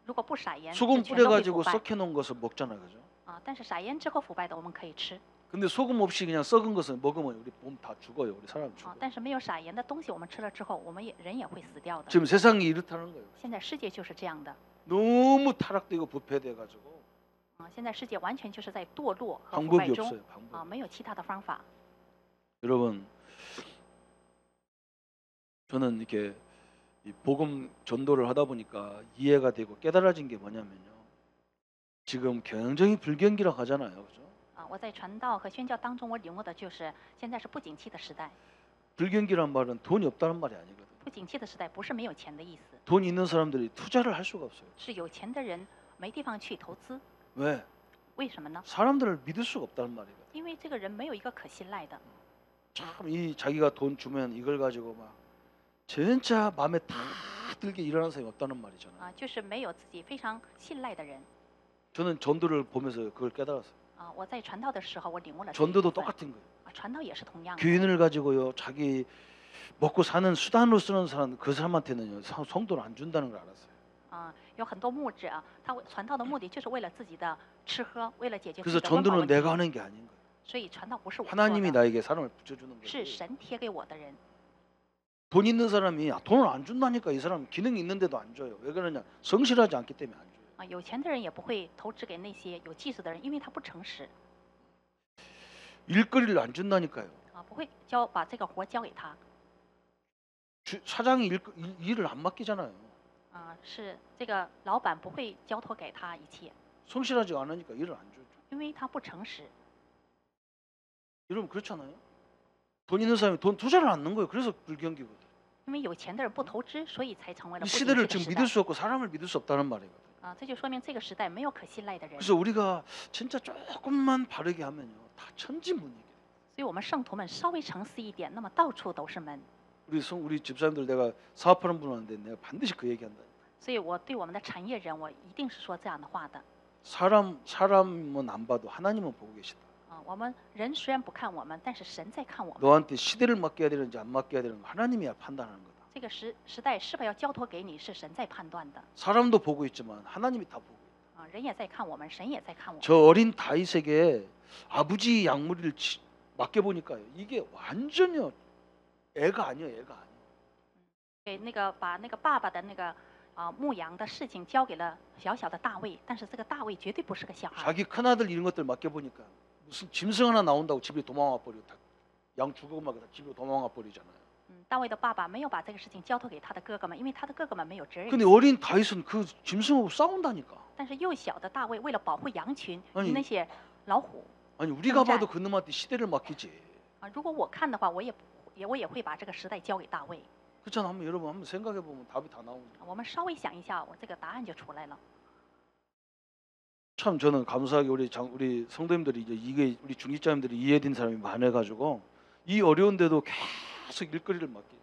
如果不撒盐， 소금 就全都会腐 뿌려가지고 败 썩혀놓은 것을 먹잖아요, 그죠? 但是撒盐之后腐败的我们可以吃 근데 소금 없이 그냥 썩은 것을 먹으면 우리 몸 다 죽어요. 우리 사람 죽어요. 但是没有撒盐的东西我们吃了之后，我们人也会死掉的。 지금 세상이 이렇다는 거예요. 现在世界就是这样的 너무 타락되고 부패돼가지고 现在世界完全就是在堕落和腐 방법이 败中 없어요. 방법. 没有其他的方法。 여러분, 저는 이렇게 이 복음 전도를 하다 보니까 이해가 되고 깨달아진 게 뭐냐면요. 지금 굉장히 불경기라고 하잖아요, 그죠? 我在传道和宣教当中，我领悟的就是现在是不景气的时代。 불경기란 말은 돈이 없다는 말이 아니거든요. 不景气的时代不是没有钱的意思， 돈 있는 사람들이 투자를 할 수가 없어요. 是有钱的人没地方去投资。 왜? 为什么呢？ 사람들을 믿을 수가 없다는 말이거든. 因为这个人没有一个可信赖的， 참 이 자기가 돈 주면 이걸 가지고 막 진짜 마음에 다 들게 일어나는 사람이 없다는 말이잖아. 就是没有自己非常信赖的人。 저는 전도를 보면서 그걸 깨달았어요. 我在传道的时候，我领悟了这一部 전도도 分。 똑같은 거예요. 传道也是同样的。 교인을 가지고요, 자기 먹고 사는 수단으로 쓰는 사람, 그 사람한테는요 성도를 안 준다는 걸 알았어요. 有很多牧者他传道的目的就是为了自己的吃喝，为了解决自 그래서 己的温饱 전도는 问题。 내가 하는 게 아닌 거예요. 所以传道不是我做 하나님이 的， 나에게 사람을 붙여주는 是 거예요. 神贴给我的人。 돈 있는 사람이 돈을 안 준다니까 이 사람 기능이 있는데도 안 줘요. 왜 그러냐? 성실하지 않기 때문에 안 줘요. 有钱的人也不会投资给那些有技术的人，因为他不诚实。 일거리를 안 준다니까요. 不会把这个活交给他。 사장이 일을 안 맡기잖아요. 是这个老板不会交托给他一切， 성실하지 않으니까 일을 안 줘요. 因为他不诚实。 여러분 그렇잖아요. 돈 있는 사람이 돈 투자를 안 넣는 거예요. 그래서 불경기거든. 因为有钱的人不投资，所以才成为了 이 不景气 시대를 的 지금 时代 믿을 。 수 없고 사람을 믿을 수 없다는 말이거든. 这就说明这个时代没有可信赖的人。 그래서 우리가 진짜 조금만 바르게 하면요, 다 천지문이게. 所以我们圣徒们稍微诚实一点，那么到处都是门。 우리 집사님들 내가 사업하는 분한테 내가 반드시 그 얘기한다. 所以我对我们的产业人，我一定是说这样的话的。 사람은 안 봐도 하나님은 보고 계시다. 我们人虽然不看我们，但是神在看我们。 너한테 시대를 맡겨야 되는지 안 맡겨야 되는 거 하나님이야 판단하는 거다. 这个时代是否要交托给你，是神在判断的。 사람도 보고 있지만 하나님이 다 보고 있다. 人也在看我们，神也在看我们。 저 어린 다윗에게 아버지 양무리를 맡겨 보니까요, 이게 완전히 애가 아니에요, 애가 아니에요. 给把那个爸爸的那个牧羊的事情交给了小小的大卫，但是这个大卫绝对不是个小孩。 자기 큰 아들 이런 것들 맡겨 보니까 무슨 짐승 하나 나온다고 집에 도망와 버리고 양 죽고 막 집에 도망와 버리잖아요. 大卫的爸爸没有把这个事情交托给他的哥哥们，因为他的哥哥们没有责任 근데 心。 어린 다윗은 그 짐승하고 싸운다니까. 但是幼小的大卫为了保护羊群 아니 与那些老虎 아니 우리가 봐도 그 놈한테 시대를 맡기지. 如果我看的话，我也会把这个时代交给大卫。 그렇잖아. 한번 여러분 한번 생각해 보면 답이 다 나오는. 我们稍微想一下，我这个答案就出来了。 참 저는 감사하게 우리 성도님들이 이게 우리 중직자님들이 이해된 사람이 많아가지고 이 어려운데도 계속 일거리를 맡기.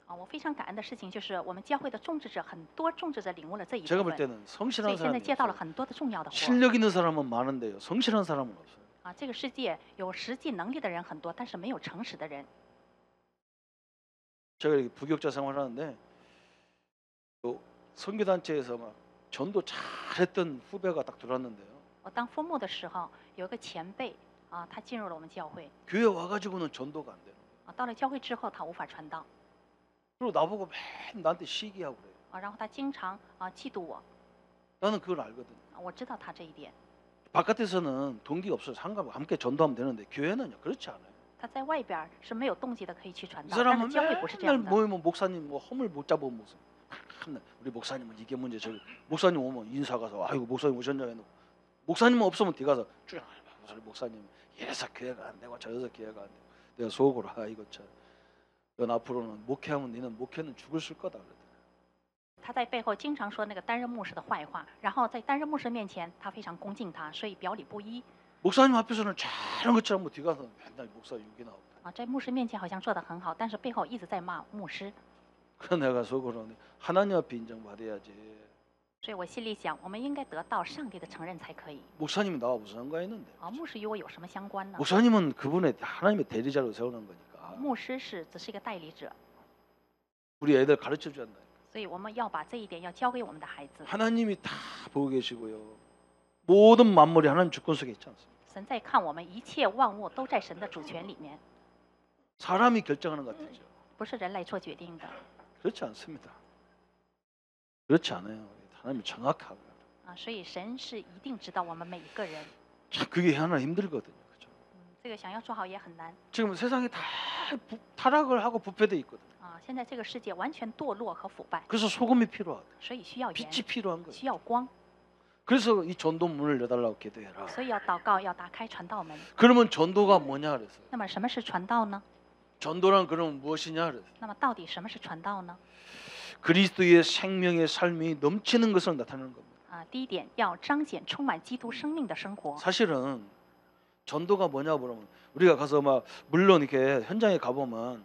我非常感恩的事情就是我们教会的种植者很多种植者领悟了这一 제가 部 볼 分， 때는 所 성실한 以现在 사람이 接到了 없어요. 很多的重要的活。 실력 있는 사람은 많은데요. 성실한 사람은 없어요. 这个世界有实际能力的人很多，但是没有诚实的人。 제가 이렇게 부교육자 생활하는데 선교단체에서 막 전도 잘했던 후배가 딱 들어왔는데요. 我当父母的时候，有一个前辈他进入了我们教会， 교회 와가지고는 전도가 안 돼요. 到了教会之后他无法传道， 그리고 나보고 맨 나한테 시기하고 그래요. 然后他经常嫉妒我， 나는 그걸 알거든. 我知道他这一点。 바깥에서는 동기가 없어서 상관없고 함께 전도하면 되는데 교회는요 그렇지 않아요. 他在外边是没有动机的可以去传 이 道，但是 사람은 教会不是这 맨날 样的。 모이면 목사님 뭐 허물 못 잡은 모습. 맨날 우리 목사님은 이게 문제 저기 목사님 오면 인사 가서 아이고 목사님 오셨냐 해놓고 목사님은 없으면 뒤 가서 쭉 목사님 이래서 교회가 안 되고 저래서 교회가 안 되고 내가 속으로 이거 넌 앞으로는 목회하면 너는 목회는 죽을 쓸 거다 그러더라고요. 他在背后经常说那个担任牧师的坏话，然后在担任牧师面前他非常恭敬他，所以表里不一。 목사님 앞에서는 잘한 것처럼 뭐 뒤 가서 맨날 목사 욕이 나오고. 在牧师面前好像做得很好，但是背后一直在骂牧师。 그래서 내가 속으로 하나님 앞에 인정받아야지. 所以我心里想，我们应该得到上帝的承认才可以。 목사님이 나와 무슨 상관 있는데? 牧师与我有什么相关呢？ 목사님은 그분의 하나님의 대리자로 세우는 거니까. 牧师只是一个代理者， 우리 애들 가르쳐 줘야 한다. 所以我们要把这一点要教给我们的孩子。 하나님이 다 보고 계시고요. 모든 만물이 하나님 주권 속에 있지 않습니까? 神在看我们，一切万物都在神的主权里面， 사람이 결정하는 것 같죠. 不是人来做决定的。 그렇지 않습니다. 그렇지 않아요. 하나님이 정확하고. 所以神是一定知道我们每一个人。 참 그게 하나 힘들거든요. 그렇죠? 这个想要做好也很难。 지금 세상이 다 타락을 하고 부패돼 있거든. 现在这个世界完全堕落和腐败， 그래서 소금이 필요하다. 所以需要盐， 빛이 필요한 거예요. 需要光， 그래서 이 전도 문을 여달라고 기도해라. 所以要祷告，要打开传道门。 그러면 전도가 뭐냐 그랬어요. 那么什么是传道呢？ 전도란 그러면 무엇이냐 그랬어요. 那么到底什么是传道呢？ 그리스도의 생명의 삶이 넘치는 것을 나타내는 겁니다. 第一点要彰显充满基督生命的生活。 사실은 전도가 뭐냐 그러면 우리가 가서 막 물론 이렇게 현장에 가보면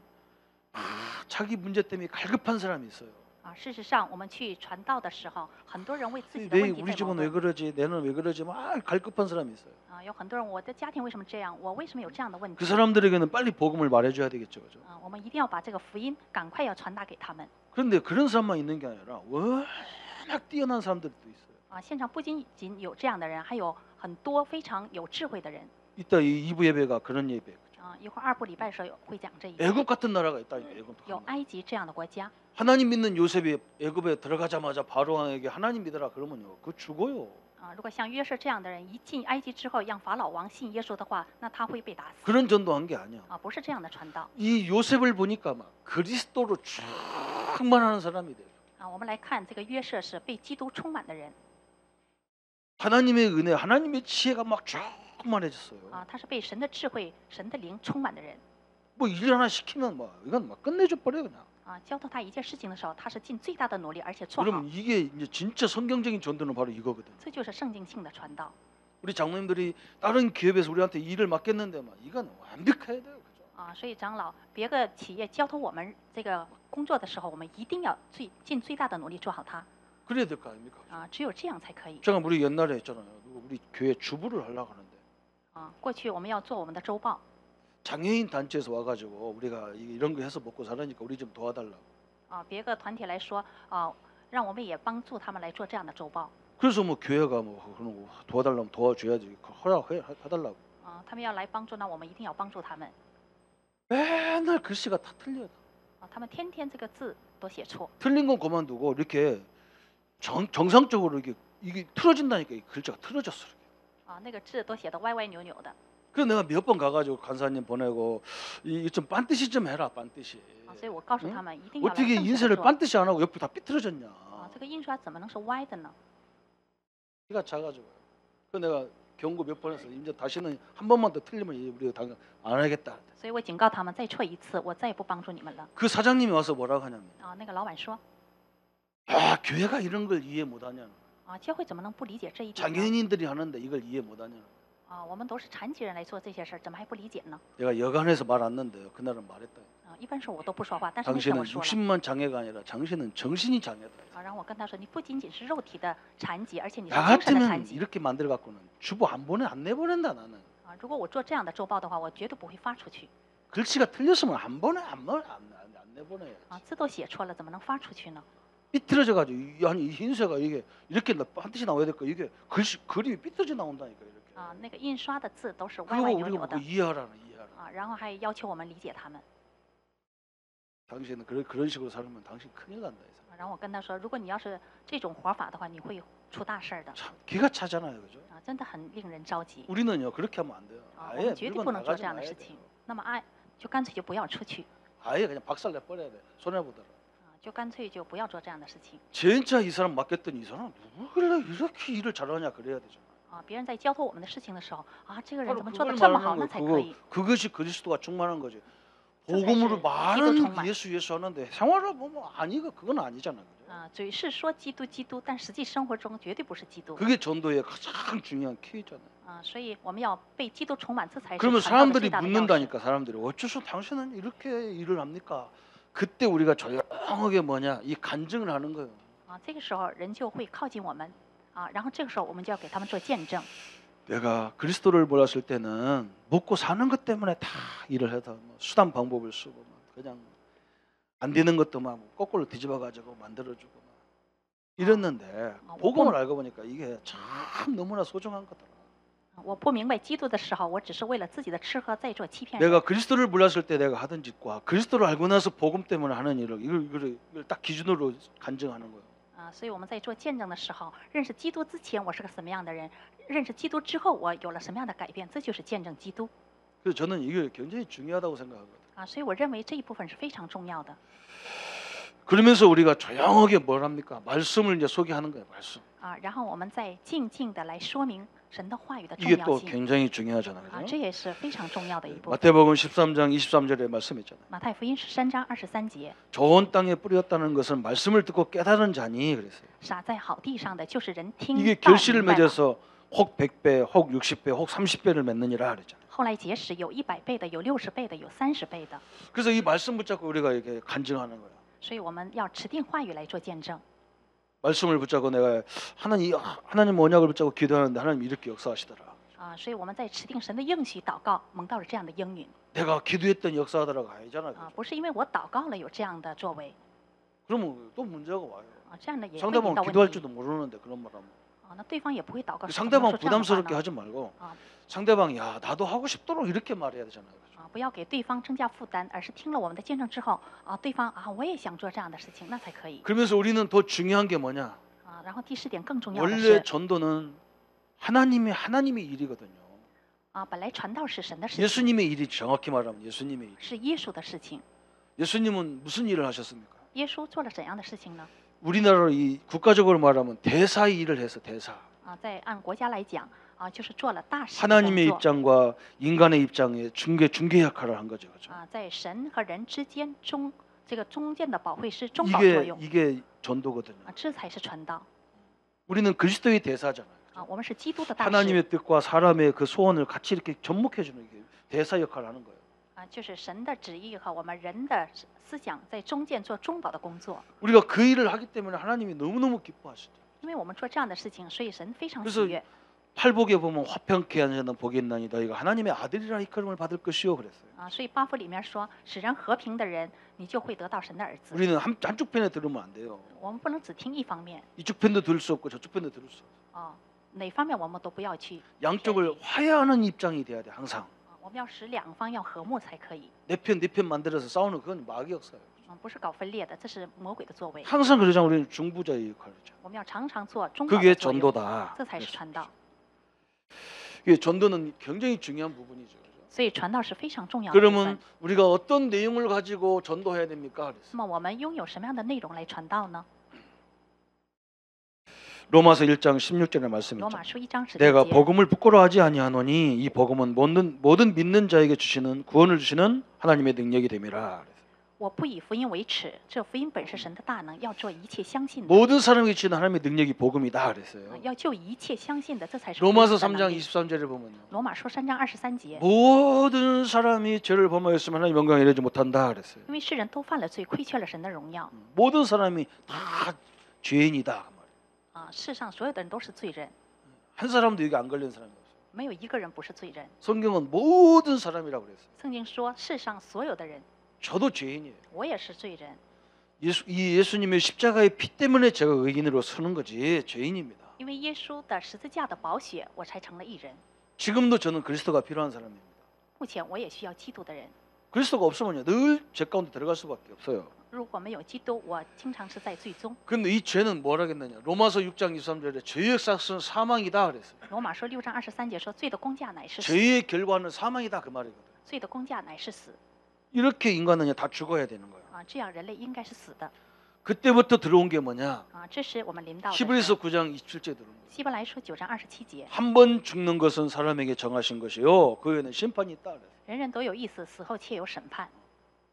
자기 문제 때문에 갈급한 사람이 있어요. 事实上，我们去传道的时候，很多人为自己的 내 问题 우리 在矛 집은 왜 盾。 그러지? 내는 왜 그러지? 막 갈급한 사람이 있어요. 有很多人，我的家庭为什么这样？我为什么有这样的问 그 题？ 사람들에게는 빨리 복음을 말해줘야 되겠죠, 그죠? 我们一定要把这个福音赶快要传达给他们。 그런데 그런 사람만 있는 게 아니라 워낙 뛰어난 사람들도 있어요. 现场不仅仅有这样的人，还有很多非常有智慧的人。 이따 이 2부 예배가 그런 예배. 一会儿二部礼拜的时候会讲这一个。 애굽 같은 나라가 있다니까. 애굽. 有埃及这样的国家。 하나님 믿는 요셉이 애굽에 들어가자마자 바로왕에게 하나님 믿어라 그러면요, 그거 죽어요. 如果像约瑟这样的人一进埃及之后让法老王信耶稣的话，那他会被打死。 그런 전도한 게 아니야. 不是这样的传道。 이 요셉을 보니까 막 그리스도로 충만하는 사람이 돼요. 我们来看这个约瑟是被基督充满的人。 하나님의 은혜, 하나님의 지혜가 막 충만해졌어요. 他是被神的智慧、神的灵充满的人。 뭐 일 하나 시키면 막 이건 막 끝내줘 버려 그냥. 交托他一件事情的时候，他是尽最大的努力，而且做好。 그러면 이게 이제 진짜 성경적인 전도는 바로 이거거든. 这就是圣经性的传道。 우리 장로님들이 다른 기업에서 우리한테 일을 맡겼는데 막 이건 완벽해야 돼요, 그죠? 所以长老，别个企业交托我们这个工作的时候，我们一定要尽最大的努力做好它。 그래야 될 거 아닙니까? 只有这样才可以。 제가 우리 옛날에 했잖아요. 우리 교회 주부를 하려고 하는데. 过去我们要做我们的周报。 장애인 단체에서 와가지고 우리가 이런 거 해서 먹고 살으니까 우리 좀 도와달라고. 别个团体来说，让我们也帮助他们来做这样的周报。 그래서 뭐 교회가 뭐 그런 거 도와달라면 도와줘야지. 허락해달라고. 他们要来帮助，那我们一定要帮助他们。 맨날 글씨가 다 틀려요. 他们天天这个字都写错。 틀린 건 그만두고 이렇게 정상적으로 이게 틀어진다니까. 이 글자가 틀어졌어. 那个字都写得歪歪扭扭的。 그래서 내가 몇 번 가가지고 간사님 보내고 이 좀 반드시 좀 해라 반드시. 所以我告诉他们一定要来 어떻게 正确地 인쇄를 做。 반드시 안 하고 옆에 다 삐뚤어졌냐. 这个印刷怎么能是歪的呢？ 키가 작아지고. 그 내가 경고 몇 번 했어. 이제 다시는 한 번만 더 틀리면 우리가 당연 안 하겠다. 所以我警告他们，再错一次，我再也不帮助你们了。 그 사장님이 와서 뭐라고 하냐면 那个老板说， 교회가 이런 걸 이해 못하냐. 教会怎么能不理解这一点呢？ 장애인들이 하는데 이걸 이해 못하냐. 我们都是残疾人来做这些事儿，怎么还不理解呢？ 내가 여간해서 말 안 넣는데요. 그날은 말했다. 一般时候我都不说话，但是那天 당신은 我说了。 60만 장애가 아니라 당신은 정신이 장애다. 然后我跟他说，你不仅仅是肉体的残疾，而且你是 나 精神的残 같으면 疾。 이렇게 만들어 갖고는 주보 안 내보낸다 나는. 如果我做这样的周报的话，我绝对不会发出去。 글씨가 틀렸으면 안 내보내. 字都写错了，怎么能发出去呢？ 삐뚤어져 가지고 아니 이 흰새가 이게 이렇게 반드시 나와야 될 거 이게 그림이 삐뚤어져 나온다니까 이렇게. 那个印刷的字都是歪 그리고 歪扭 우리가 扭 보고 的。 이해하라. 然后还要求我们理解他们。 당신은 그런 식으로 살면 당신 큰일 난다. 然后我跟他说，如果你要是这种活法的话，你会出大事儿的。 참 기가 차잖아요, 그죠? 真的很令人着急。 우리는요 그렇게 하면 안 돼요. 我 아예 们绝对 물건 不能做 나가지 这样的 말아야 事 돼요. 情。那么就干脆就不要出去， 아예 그냥 박살내 버려야 돼. 손해 보더라. 就干脆就不要做这样的事情。 진짜 이 사람 맡겼더니 이 사람 누구길래 이렇게 일을 잘하냐 그래야 되잖아. 别人在交托我们的事情的时候，这个人 바로 怎么做的 그걸 这么好， 말하는 那 거예요. 才可以。 그것이 그리스도가 충만한 거지. 这才是 복음으로 基督 말은 充满。 예수 하는데 생활을 보면 아니가 그건 아니잖아. 그죠? 嘴是说基督基督，但实际生活中绝对不是基督。 그게 전도의 가장 중요한 키잖아요. 所以我们要被基督充满，这才是 그러면 传道的最 사람들이 大的钥匙。 묻는다니까 사람들이 어째서 당신은 이렇게 일을 합니까? 그때 우리가 조용하게 뭐냐 이 간증을 하는 거예요. 这个时候人就会靠近我们，然后这个时候我们就要给他们做见证。 내가 그리스도를 몰랐을 때는 먹고 사는 것 때문에 다 일을 해서 뭐 수단 방법을 쓰고 막 그냥 안 되는 것도 막 거꾸로 뒤집어 가지고 만들어주고 막 이랬는데 복음을 알고 보니까 이게 참 너무나 소중한 거더라. 我不明白基督的时候，我只是为了自己的吃喝在做欺骗人。 내가 그리스도를 몰랐을 때 내가 하던 짓과 그리스도를 알고 나서 복음 때문에 하는 일을 이걸 딱 기준으로 간증하는 거예요. 所以我们在做见证的时候，认识基督之前我是个什么样的人，认识基督之后我有了什么样的改变，这就是见证基督。 그래서 저는 이게 굉장히 중요하다고 생각하거든요. 所以我认为这一部分是非常重要的。 그러면서 우리가 조용하게 뭘 합니까? 말씀을 이제 소개하는 거예요. 말씀. 然后我们再静静的来说明神的话语的重 이게 要 또 性 굉장히 중요하잖아요. 这 그죠? 也是非常重要的一部分。 마태복음 13장 23절에 말씀했잖아요. 马太福音13章23节， 좋은 땅에 뿌렸다는 것은 말씀을 듣고 깨달은 자니 그랬어요. 撒在好地上的就是人听 이게 到 결실을 明白了， 맺어서 혹 100배, 혹 60배, 혹 30배를 맺느니라 그랬잖아요. 后来结实有100倍的，有60倍的，有30倍的。 그래서 이 말씀 붙잡고 우리가 이렇게 간증하는 거예요. 所以我们要持定话语来做见证。 말씀을 붙잡고 내가 하나님 언약을 붙잡고 기도하는데 하나님 이렇게 역사하시더라. 所以我们在持定神的应许祷告，蒙到了这样的应允 내가 기도했던 역사하더라가 아니잖아요. 不是因为我祷告了有这样的作为 그러면 또 문제가 와요. 这样的也会 상대방 遇到 기도할 问题 줄도 모르는데 그런 말 하면 那对方也不会祷告， 상대방 说这样的话 부담스럽게 呢 하지 말고 啊 상대방이 야 나도 하고 싶도록 이렇게 말해야 되잖아요. 不要给对方增加负担，而是听了我们的见证之后对方我也想做这样的事情，那才可以 그러면서 우리는 더 중요한 게 뭐냐? 然后第4点更重要的 원래 是 전도는 하나님의 일이거든요. 本来传道是神的事情， 예수님의 일이 정확히 말하면 예수님의 일. 是耶稣的事情。 예수님은 무슨 일을 하셨습니까? 耶稣做了怎样的事情呢？ 우리나라로 이 국가적으로 말하면 대사의 일을 해서 대사. 在按国家来讲就是做了大使的 하나님의 工作 입장과 인간의 입장의 중개 역할을 한 거죠. 그렇죠? 在神和人之间这个中间的保惠师中保作用 이게 전도거든요. 这才是传道 우리는 그리스도의 대사잖아요. 我们是基督的大使 하나님의 뜻과 사람의 그 소원을 같이 이렇게 접목해 주는 게 대사 역할을 하는 거예요. 就是神的旨意和我们人的思想在中间做中保的工作。 우리가 그 일을 하기 때문에 하나님이 너무너무 기뻐하시죠. 因为我们做这样的事情，所以神非常 그래서 喜悦。 팔복에 보면 화평케 하는 자는 복이 있나니 너희가 하나님의 아들이라 이끌음을 받을 것이요 그랬어요. 所以八福里面说，使人和平的人，你就会得到神的儿子。 우리는 한쪽 편에 들으면 안 돼요. 我们不能只听一方面 이쪽 편도 들을 수 없고 저쪽 편도 들을 수 없어요. 哪方面我们都不要去， 양쪽을 화해하는 입장이 돼야 돼 항상. 我们要使两方要和睦才可以。 내 편 네 편 만들어서 싸우는 그건 마귀 역사예요. 不是搞分裂的，这是魔鬼的作为。 항상 그러잖아. 우리는 중부자의 역할이죠. 我们要常常做中保 그게 的作用， 전도다. 这才是传道。 이게 전도는 굉장히 중요한 부분이죠. 所以传道是非常重要的部 그러면 分。 우리가 어떤 내용을 가지고 전도해야 됩니까? 그랬어요. 那么我们拥有什么样的内容来传道呢？ 로마서 1장 16절의 罗 말씀이죠. 马书1章10 내가 节， 복음을 부끄러워하지 아니하노니 이 복음은 모든 믿는 자에게 주시는 구원을 주시는 하나님의 능력이 됨이라. 我不以福音为耻，这福音本是神的大能，要做一切相信的， 모든 사람에게 주시는 하나님의 능력이 복음이다 그랬어요. 要救一切相信的，这才是福音 로마서 的能 3장 力。 23절에 보면요. 罗马书3章23节， 모든 사람이 죄를 범하였으면 하나님 영광에 이르지 못한다 그랬어요. 因为世人都犯了罪，亏缺了神的荣耀 모든 사람이 다 죄인이다. 世上所有的人都是罪人， 한 사람도 여기 안 걸린 사람이 없어요. 没有一个人不是罪人。 성경은 모든 사람이라고 그랬어요. 圣经说，世上所有的人， 저도 죄인이에요. 我也是罪人， 예수님의 십자가의 피 때문에 제가 의인으로 서는 거지 죄인입니다. 因为耶稣的十字架的宝血，我才成了义人。 지금도 저는 그리스도가 필요한 사람입니다. 目前我也需要基督的人， 그리스도가 없으면요 늘 죄 가운데 들어갈 수밖에 없어요. 如果没有基督，我经常是在罪中。 근데 이 죄는 뭘 하겠느냐? 로마서 6장 23절에 죄의 삭은 사망이다 그랬어요. 罗马书6章23节说，罪的工价乃是死， 죄의 결과는 사망이다 그 말이거든. 罪的工价乃是死 이렇게 인간은 다 죽어야 되는 거예요. 这样人类应该是死的 그때부터 들어온 게 뭐냐? 这是我们临到的 히브리서 9장 27절에 들어온 거예요. 希伯来书9章27节， 한 번 죽는 것은 사람에게 정하신 것이요 그 외에는 심판이 있다 그랬어요. 人人都有意思，死后且有审判，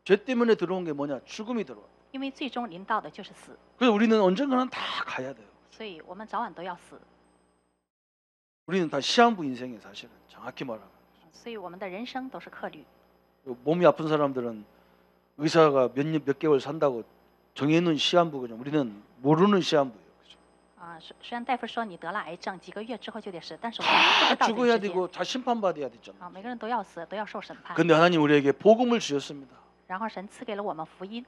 죄 때문에 들어온 게 뭐냐? 죽음이 들어와. 因为最终临到的就是死， 그래서 우리는 언젠가는 다 가야 돼요. 所以我们早晚都要死， 우리는 다 시한부 인생에 사실은 정확히 말하면 所以我们的人生都是客旅。 몸이 아픈 사람들은 의사가 몇 개월 산다고 정해놓은 시한부거든요. 우리는 모르는 시한부예요. 그죠? 虽然大夫说你得了癌症，几个月之后就得死，但是我们不 다 知道这 죽어야 个时间 되고 다 심판받아야 되잖아요. 每个人都要死，都要受审判。 근데 하나님 우리에게 복음을 주셨습니다. 然后神赐给了我们福音，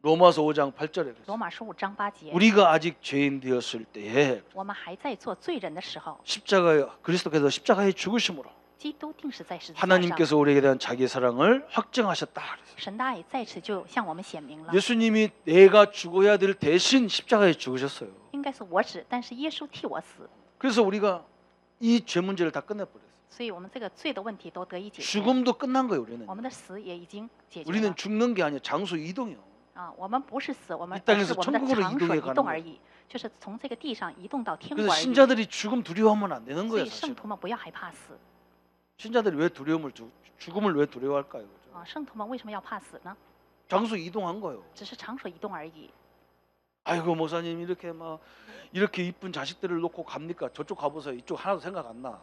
로마서 5장 8절에 罗马书5章8节， 우리가 아직 죄인 되었을 때에 我们还在做罪人的时候， 십자가에 그리스도께서 십자가에 죽으심으로 基督定是在十字架上， 하나님께서 우리에게 대한 자기 사랑을 확증하셨다. 그랬어요. 神的爱在此就向我们显明了。 예수님이 내가 죽어야 될 대신 십자가에 죽으셨어요. 应该是我死，但是耶稣替我死， 그래서 우리가 이 죄 문제를 다 끝내버렸어요. 所以我们这个罪的问题都得以解决。 죽음도 끝난 거예요. 우리는. 我们的死也已经解决 우리는 了。 죽는 게 아니라 장소 이동이요. 啊，我们不是死，我们 이 而是 땅에서 我们的 천국으로 场所 이동해 移 가는 动而 거예요. 已，就是从这个地上移动到天国 그래서 而已。 신자들이 죽음 두려워하면 안 되는 所 거예요, 以圣 사실. 徒们不要害怕死 신자들이 왜 죽음을 왜 두려워할까요? 그죠? 啊！圣徒们为什么要怕死呢？ 장소 이동한 거예요. 只是场所移动而已。 아이고 목사님 이렇게 막 이렇게 이쁜 자식들을 놓고 갑니까? 저쪽 가보세요. 이쪽 하나도 생각 안 나.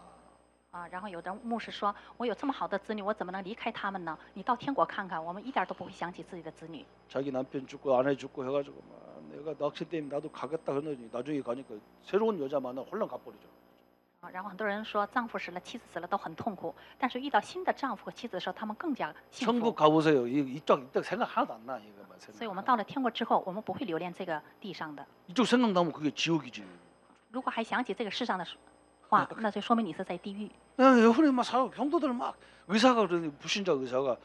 啊，然后有的牧师说：“我有这么好的子女，我怎么能离开他们呢？你到天国看看，我们一点都不会想起自己的子女。 자기 남편 죽고 아내 죽고 해가지고 막 내가 낚시 때문에 나도 가겠다 그러더니 나중에 가니까 새로운 여자 만나 홀랑 가버리죠. 啊，然后很多人说丈夫死了、妻子死了都很痛苦，但是遇到新的丈夫和妻子的时候，他们更加幸 천국 福。 가보세요. 이쪽 생각 하나도 안 나. 이거 막 所以我们 생각. 到了天国之后，我们不会留恋这个地上的。 이쪽 생각나면 그게 지옥이지. 如果还想起这个世上的话，那就说明你是在地狱。 여러분이 막 성도들 막 의사가 그러니 불신자 의사가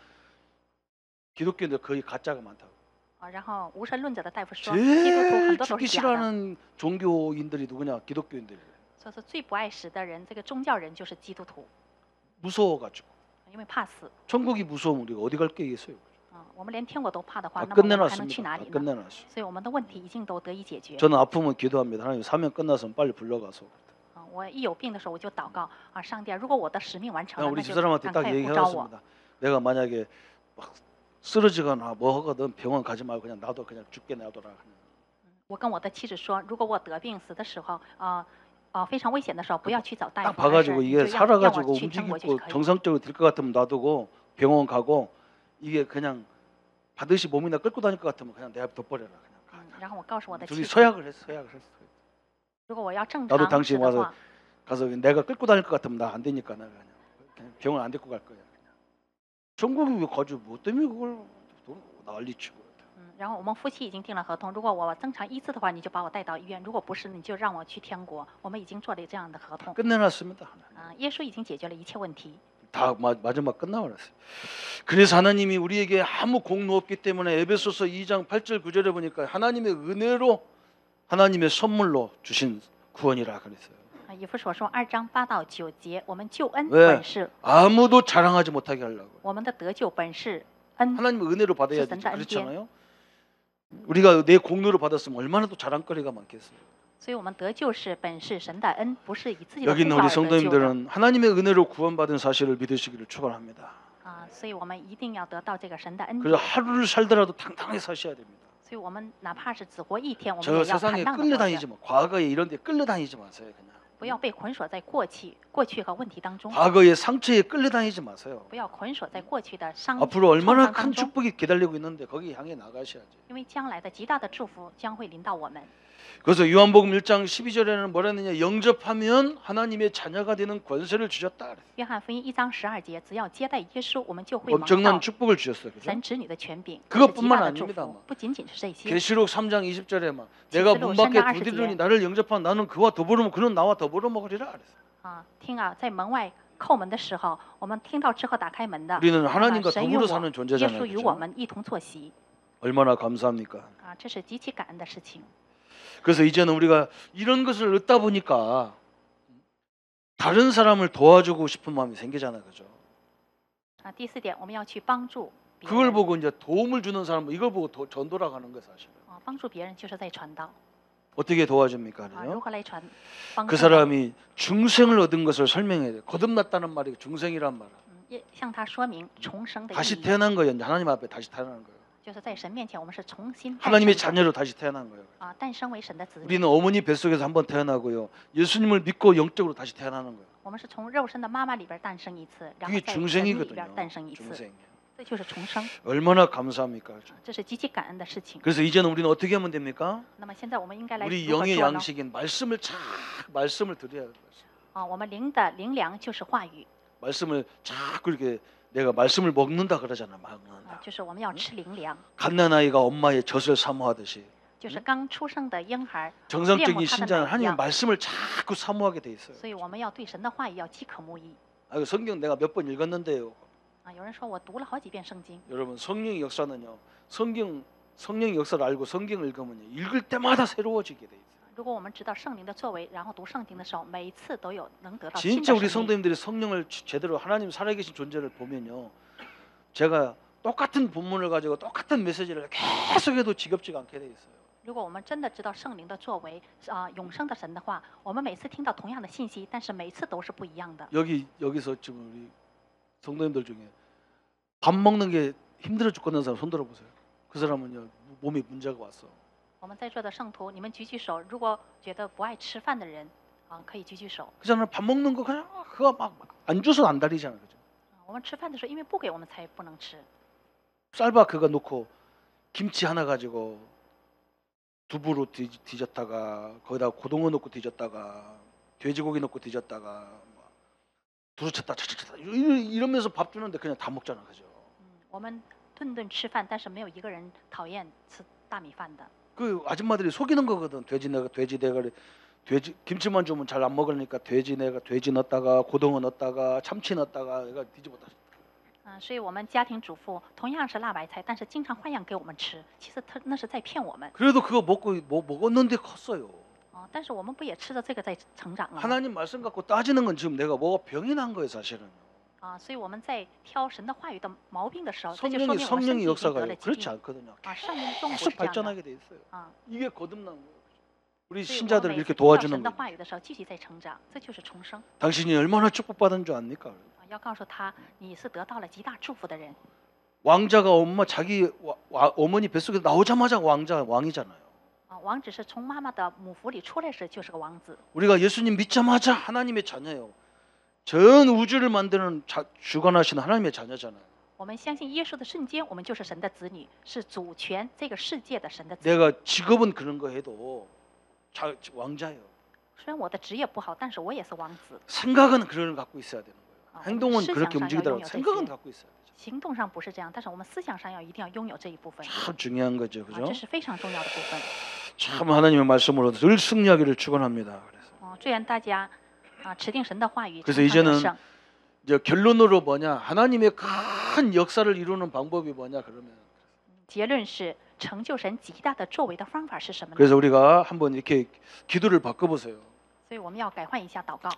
기독교인들 거의 가짜가 많다고. 啊，然后无神论者的大夫说，基督徒很 제일 多都 죽기 是假的。 싫어하는 종교인들이 누구냐? 기독교인들이에요. 所以说最不爱死的人，这个宗教人就是基督徒， 무서워가지고. 因为怕死。 천국이 무서우면 우리가 어디 갈 게 있어요? 啊，我们连天国都怕的话， 다 那么我们还能去 끝내놨습니다. 哪 다 里呢？ 끝내놨어. 所以我们的问题已经都得以解决。 저는 아프면 기도합니다. 하나님 사명 끝났으면 빨리 불러가서. 啊，我一有病的时候我就祷告啊，上帝啊，如果我的使命完成 그냥 了， 우리 那就 집사람한테 赶 딱 快呼召我。 얘기해봤습니다. 내가 만약에 막 쓰러지거나 뭐 하거든 병원 가지 말고 그냥 나도 그냥 죽게 놔둬라. 그냥. 我跟我的妻子说，如果我得病死的时候，非常危险的时候，不要去找大 딱 夫，而是 봐가지고 你 이게 就让 살아가지고 我去天国就 움직이고 可以。 정상적으로 될 것 같으면 놔두고 병원 가고 이게 그냥 반드시 몸이나 끌고 다닐 것 같으면 그냥 내가 둬버려라. 그냥. 然后我告诉我的妻 둘이 子， 서약을 했어. 如果我要正 나도 常 당시 死的 와서 话， 가서 내가 끌고 다닐 것 같으면 나 안 되니까 나 그냥 병원 안 데리고 갈 거야. 그냥. 전국이 왜 가지고 뭐 때문에 그걸 난리치고. 然后我们夫妻已经订了合同，如果我正常医治的话，你就把我带到医院；如果不是，你就让我去天国。我们已经做了这样的合同。 끝내놨습니다. 耶稣已经解决了一切问题。 다 마지막 끝나버렸어요. 그래서 하나님이 우리에게 아무 공로 없기 때문에 에베소서 2장 8절 9절에 보니까 하나님의 은혜로 하나님의 선물로 주신 구원이라 그랬어요. 以弗所说2章8到9节，我们救恩 왜 本是 아무도 자랑하지 못하게 하려고. 我们的得救本是恩， 하나님의 은혜로 받아야 되지. 진짜 그렇잖아요. 우리가 내 공로로 받았으면 얼마나 또 자랑거리가 많겠어요. 所以我们得救是本是神的恩，不是以自己的 여기 功 있는 劳 우리 而得救的。 성도님들은 하나님의 은혜로 구원받은 사실을 믿으시기를 축원합니다. 所以我们一定要得到这个神的恩 그래서 典。 하루를 살더라도 당당하게 사셔야 됩니다. 所以我们哪怕是只活一天，我们 저 也要 세상에 坦荡的活 끌려다니지 着， 마. 과거에 이런 데 끌려다니지 마세요. 그냥. 不要被捆锁在过去和问题当中， 과거의 상처에 끌려다니지 마세요. 不要捆锁在过去的伤 앞으로 创 얼마나 伤 큰 当中， 축복이 기다리고 있는데 거기 향해 나가셔야지. 因为将来的极大的祝福将会临到我们。 그래서 요한복음 1장 12절에는 뭐라 했느냐? 영접하면 하나님의 자녀가 되는 권세를 주셨다. 그랬어요. 约翰福音1章12节，只要接待耶稣，我们就会蒙 엄청난 到 축복을 주셨어요. 그죠? 神子女的权柄， 그것 这是极 뿐만 大的祝 아닙니다 福，不仅仅是这些。 계시록 3장 20절에 막 내가 문 밖에 두드리니 나를 영접한 나는 그와 더불어 그는 나와 더불어 먹으리라 그랬어요. 听啊，在门外叩门的时候，我们听到之后打开门的， 우리는 那么 하나님과 神与 더불어 我， 사는 耶 존재잖아요. 稣与 그죠? 我们一同坐席 얼마나 감사합니까? 这是极其感恩的事情。 그래서 이제는 우리가 이런 것을 얻다 보니까 다른 사람을 도와주고 싶은 마음이 생기잖아요. 그죠? 第4点，我们要去帮助别 그걸 人。 보고 이제 도움을 주는 사람 이걸 보고 전도라 가는 거예요, 사실은. 帮助别人就是在传道 어떻게 도와줍니까? 如 그죠? 何来帮 그 助呢？ 사람이 중생을 얻은 것을 설명해야 돼. 거듭났다는 말이 중생이란 말이야. 也向他说明重生的意 다시 义， 태어난 거예요. 하나님 앞에 다시 태어난 거예요. 就是在神面前，我们是重新诞 하나님의 生的 자녀로 다시 태어난 거예요. 诞生为神的子女。 우리는 어머니 뱃속에서 한번 태어나고요. 예수님을 믿고 영적으로 다시 태어나는 거예요. 我们是从肉身的妈妈里边诞生一次，然后 그게 在神里边 중생이거든요. 诞生一次， 중생. 这就是重生， 얼마나 감사합니까? 这是极其感恩的事情。 그래서 이제는 우리는 어떻게 하면 됩니까? 那么现在我们应该来 우리 如何 영의 做呢？ 양식인 말씀을 말씀을 드려야 돼요. 我们灵的灵粮就是话语， 말씀을 자꾸 이렇게 내가 말씀을 먹는다 그러잖아. 먹는다. 就是我们要吃灵粮， 갓난아이가 엄마의 젖을 사모하듯이 就是刚出生的婴孩， 정상적인 他的 신자는 奶一 하나님의 样。 말씀을 자꾸 사모하게 돼 있어요. 所以我们要对神的话语要饥渴慕义。 아, 성경 내가 몇 번 읽었는데요. 有人说我读了好几遍圣经， 여러분 성령의 역사는요. 성령의 역사를 알고 성경을 읽으면요. 읽을 때마다 새로워지게 돼 있어요. 如果我们知道圣灵的作为，然后读圣经的时候，每一次都有能得到新 진짜 的 우리 生命。 성도님들이 성령을 제대로 하나님 살아계신 존재를 보면요. 제가 똑같은 본문을 가지고 똑같은 메시지를 계속해도 지겹지가 않게 돼 있어요. 如果我们真的知道圣灵的作为，永生的神的话，我们每次听到同样的信息，但是每次都是不一样的。 여기서 지금 우리 성도님들 중에 밥 먹는 게 힘들어 죽겠는 사람 손 들어보세요. 그 사람은요 몸에 문제가 왔어. 我们在座的圣徒，你们举举手。如果觉得不爱吃饭的人，可以举举手。 그잖아 밥 먹는 거 그냥 그거 막 안 줘서 안 다리잖아, 그죠? 我们吃饭的时候，因为不给我们才不能吃。 쌀밥 그거 놓고 김치 하나 가지고 두부로 뒤졌다가 거기다 고등어 넣고 뒤졌다가 돼지고기 넣고 뒤졌다가 두루쳤다 차차차 이러면서 밥 주는데 그냥 다 먹잖아, 그죠? 我们顿顿吃饭，但是没有一个人讨厌吃大米饭的。 그 아줌마들이 속이는 거거든. 돼지 대가리 돼지 김치만 주면 잘 안 먹으니까 돼지 넣었다가 고등어 넣었다가 참치 넣었다가 내가 뒤집었다. 所以我们家庭主妇同样是辣白菜，但是经常换样给我们吃，其实那是在骗我们。 그래도 그거 먹었는데 컸어요. 但是我们不也吃着这个在成长了吗？ 하나님 말씀 갖고 따지는 건 지금 내가 뭐가 병이 난 거예요, 사실은. 所以我们在挑神的话语的毛病的时候，这就说明我们身体 성령의 已经得 역사가 了疾 그렇지 病。 않거든요. 圣灵的中不 계속 是这样的。 발전하게 돼 있어요. 啊， 이게 거듭난 거예요. 우리 所以我们 신자들을 每 이렇게 次听到 도와주는 神的 거예요. 话语的时候，继续在成长，这就是重生。 당신이 얼마나 축복받은 줄 압니까? 要告诉他，你是得到了极大祝福的人。 왕자가 자기 어머니 뱃속에 나오자마자 왕이잖아요. 王子是从妈妈的母腹里出来时就是个王子。 우리가 예수님 믿자마자 하나님의 자녀예요. 전 우주를 만드는 주관하시는 하나님의 자녀잖아요. 我们相信耶稣的瞬间，我们就是神的子女，是主权这个世界的神的子女。 내가 직업은 그런 거 해도 왕자예요. 虽然我的职业不好，但是我也是王子。 생각은 그걸 갖고 있어야 되는 거예요. 我们 행동은 思 그렇게 想上要 움직이더라도 拥有这 생각은 些， 갖고 있어야 되죠. 行动上不是这样，但是我们思想上一定要拥有这一部分。 참 중요한 거죠, 这 그죠? 是非常重要的部分。 참 하나님의 말씀으로 늘 승리하기를 축원합니다. 그래서 祝愿大家持定神的话语， 그래서 常常 이제는 得胜。 이제 결론으로 뭐냐? 하나님의 큰 역사를 이루는 방법이 뭐냐? 그러면 结论是成就神极大的作为的方法是什么呢？ 그래서 우리가 한번 이렇게 기도를 바꿔보세요. 所以我们要改换一下祷告。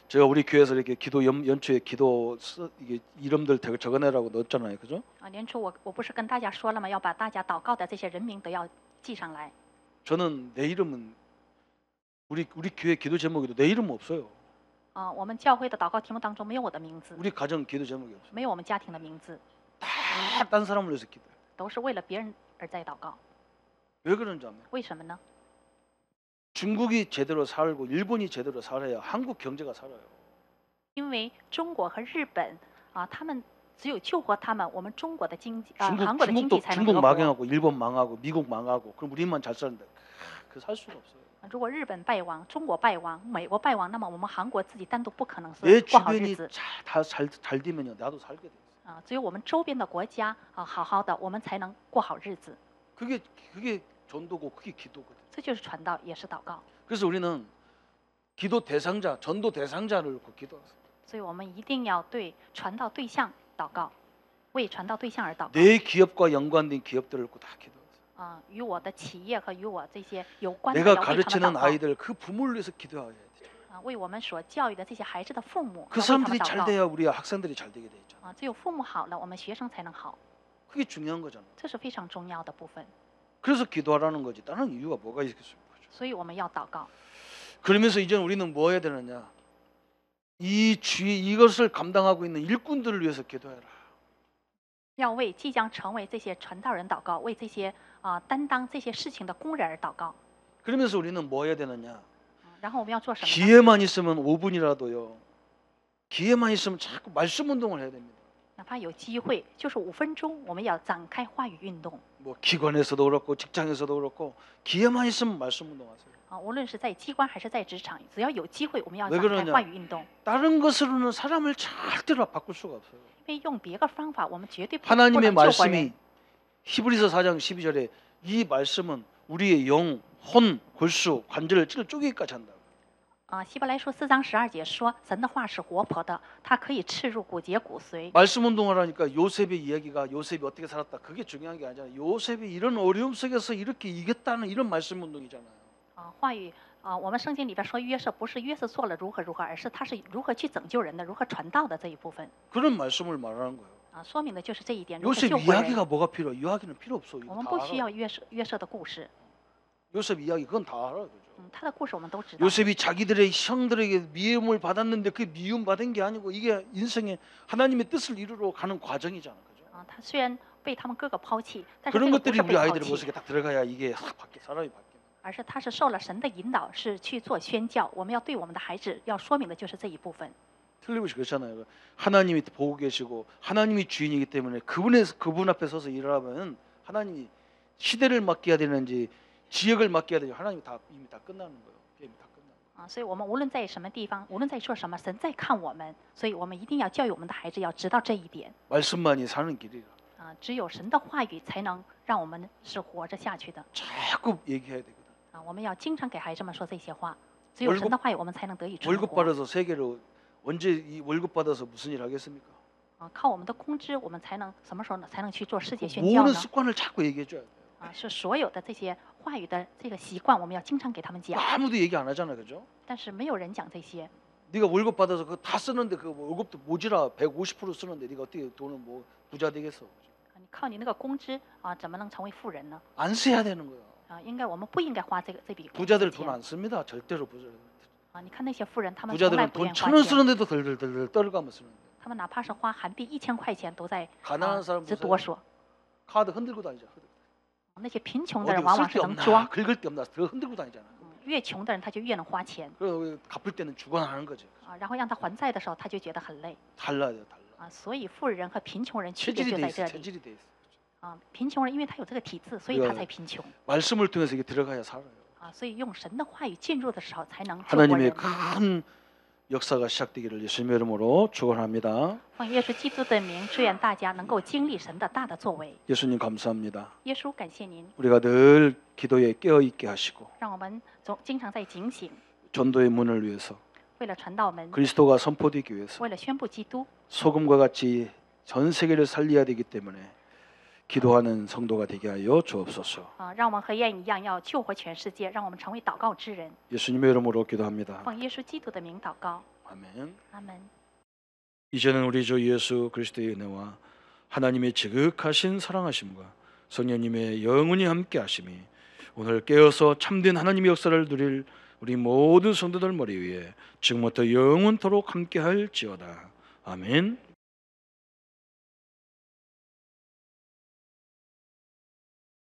제가 우리 교회에서 이렇게 기도 연초에 기도 이게 이름들 적어내라고 넣었잖아요, 그죠? 年初我不是跟大家说了吗？要把大家祷告的这些人名都要记上来。 저는 내 이름은 우리 교회 기도 제목에도 내 이름 없어요. 我们教会的祷告题目当中没有我的名字， 우리 가정 기도 제목이 없어요. 没有我们家庭的名字， 다 딴 사람을 위해서 기도해요. 都是为了别人而在祷告。 왜 그런지 아세요? 为什么呢？ 중국이 제대로 살고 일본이 제대로 살아야 한국 경제가 살아요. 因为中国和日本他们只有救活他们，我们中国的经济韩国的经济才能 중국 得活。 망하고 일본 망하고 미국 망하고 그럼 우리만 잘 사는데 그 살 수가 없어요. 如果日本败亡、中国败亡、美国败亡，那么我们韩国自己单独不可能 내 是过好日 주변이 子。 잘 되면요 나도 살게 돼 있어요. 只有我们周边的国家好好的，我们才能过好日子。 그게 전도고 그게 기도거든. 这就是传道，也是祷告。 그래서 우리는 기도 대상자, 전도 대상자를 놓고 기도하세요. 所以我们一定要对传道对象祷告，为传道对象而祷告。 내 기업과 연관된 기업들을 놓고 다 기도하세요. 与我的企业和与我这些有关的 내가 要为他们 가르치는 祷 아이들 그 부모를 위해서 기도해야 되죠. 告。为我们所教育的这些孩子的父母， 그 要为他们 사람들이 祷 잘 告。 돼야 우리 학생들이 잘 되게 돼 있잖아. 只有父母好了，我们学生才能好， 그게 중요한 거잖아. 这是非常重要的部分。 그래서 기도하라는 거지. 다른 이유가 뭐가 있겠습니까? 所以我们要祷告。 그러면서 이제 우리는 뭐 해야 되느냐? 이것을 감당하고 있는 일꾼들을 위해서 기도해라. 要为即将成为这些传道人祷告，为这些担当这些事情的工人而祷告。 그러면서 우리는 뭐 해야 되느냐? 然后我们要做什么呢？ 기회만 있으면 5분이라도요. 기회만 있으면 자꾸 말씀 운동을 해야 됩니다. 哪怕有机会，就是5分钟，我们要展开话语运动。 뭐 기관에서도 그렇고 직장에서도 그렇고 기회만 있으면 말씀 운동하세요. 无论是在机关还是在职场，只要有机会，我们要 왜 展开 그러냐 话语运动。 다른 것으로는 사람을 절대로 바꿀 수가 없어요. 因为用别个方法，我们绝对不 하나님의 能救活人 말씀이 。 히브리서 4장 12절에 이 말씀은 우리의 영, 혼, 골수, 관절을 찔러 쪼개기까지 한다. 希伯来书4章12节说，神的话是活泼的，它可以刺入骨节骨髓。 말씀 운동하라니까 요셉의 이야기가 요셉이 어떻게 살았다 그게 중요한 게 아니잖아요. 요셉이 이런 어려움 속에서 이렇게 이겼다는 이런 말씀 운동이잖아요. 话语我们圣经里边说约瑟不是约瑟做了如何如何，而是他是如何去拯救人的，如何传道的这一部分。 그런 말씀을 말하는 거예요. 说明的就是这一点。如何 요셉 救活人， 이야기가 뭐가 필요해? 이야기는 필요 없어. 我 이거 们 다 不需 알아. 要约瑟的故事， 요셉 이야기 그건 다 알아. 그죠? 他的故事我们都知道。 요셉이 자기들의 형들에게 미움을 받았는데 그 미움 받은 게 아니고 이게 인생의 하나님의 뜻을 이루러 가는 과정이잖아. 그죠? 他虽然被他们哥哥抛弃，但是 그런 这个不 것들이 是 우리 被抛 아이들의 弃， 모습에 딱 들어가야 이게 확 바뀌 사람이 바뀌는. 而是他是受了神的引导，是去做宣教。我们要对我们的孩子要说明的就是这一部分。 틀림없이 그렇잖아요. 하나님이 보고 계시고 하나님이 주인이기 때문에 그분 앞에 서서 일하면 하나님이 시대를 맡겨야 되는지 지역을 맡겨야 되는지 하나님이 이미 다 끝나는 거예요. 게임이 다 끝나는 거예요. 所以我们无论在什么地方，无论在说什么，神在看我们，所以我们一定要教育我们的孩子要知道这一点。 말씀만이 사는 길이라. 只有神的话语才能让我们是活着下去的。 자꾸 얘기해야 되거든. 我们要经常给孩子们说这些话。只有神的话语，我们才能得以存 월급 活。 받아서 세계로 언제 이 월급 받아서 무슨 일 하겠습니까? 靠我们的工资，我们才能什么时候呢？才能去做世界宣教 모든 呢？ 습관을 자꾸 얘기해 줘야 돼요. 是所有的这些话语的这个习惯，我们要经常给他们讲。 아무도 얘기 안 하잖아, 그죠? 但是没有人讲这些。 네가 월급 받아서 그거 다 쓰는데 그 월급도 모자라 150% 쓰는데 네가 어떻게 돈을 뭐 부자 되겠어? 你靠你那个工资怎么能成为富人呢？ 안 써야 되는 거야. 应该我们不应该花这笔工资 부자들 钱 돈 안 씁니다. 절대로 부자. 你看那些富人，他们从来 부자들은 不愿 돈 意花 1,000원 钱， 쓰는데도 덜덜덜 떨어가면 쓰는데. 他们哪怕是花韩币1000块钱，都在 가난한 사람 直 보세요. 哆嗦。 카드 흔들고 다니잖아. 那些贫穷的 어디 人往往 쓸 是 게 能 없나 装， 긁을 데 없나 더 흔들고 다니잖아. 越穷的人他就越能花钱 그리고 갚을 때는 죽어나는 거지. 然后让他还债的时候，他就觉得很累 달라요, 달라. 所以富人和贫穷人区别 체질이 就 돼 在 있어. 这里 체질이 돼 있어. 贫穷人因为他有这个体质，所以 그래요 他才贫穷 말씀을 통해서 이게 들어가야 살아요. 所以用神的话语进入的时候，才能救活 하나님의 人。 큰 역사가 시작되기를 예수님의 이름으로 축원합니다. 奉耶稣基督的名，祝愿大家能够经历神的大的作为。 예수님 감사합니다. 耶稣，感谢您， 우리가 늘 기도에 깨어 있게 하시고 让我们经常在警醒， 전도의 문을 위해서 为了传道门， 그리스도가 선포되기 위해서 为了宣布基督， 소금과 같이 전 세계를 살려야 되기 때문에 기도하는 성도가 되게 하여 주옵소서. 让我们和燕一样，要救活全世界，让我们成为祷告之人。 예수님의 이름으로 기도합니다. 奉耶稣基督的名祷告， 아멘. 阿门。 이제는 우리 주 예수 그리스도의 은혜와 하나님의 지극하신 사랑하심과 성령님의 영원히 함께 하심이 오늘 깨어서 참된 하나님의 역사를 누릴 우리 모든 성도들 머리 위에 지금부터 영원토록 함께 할지어다. 아멘.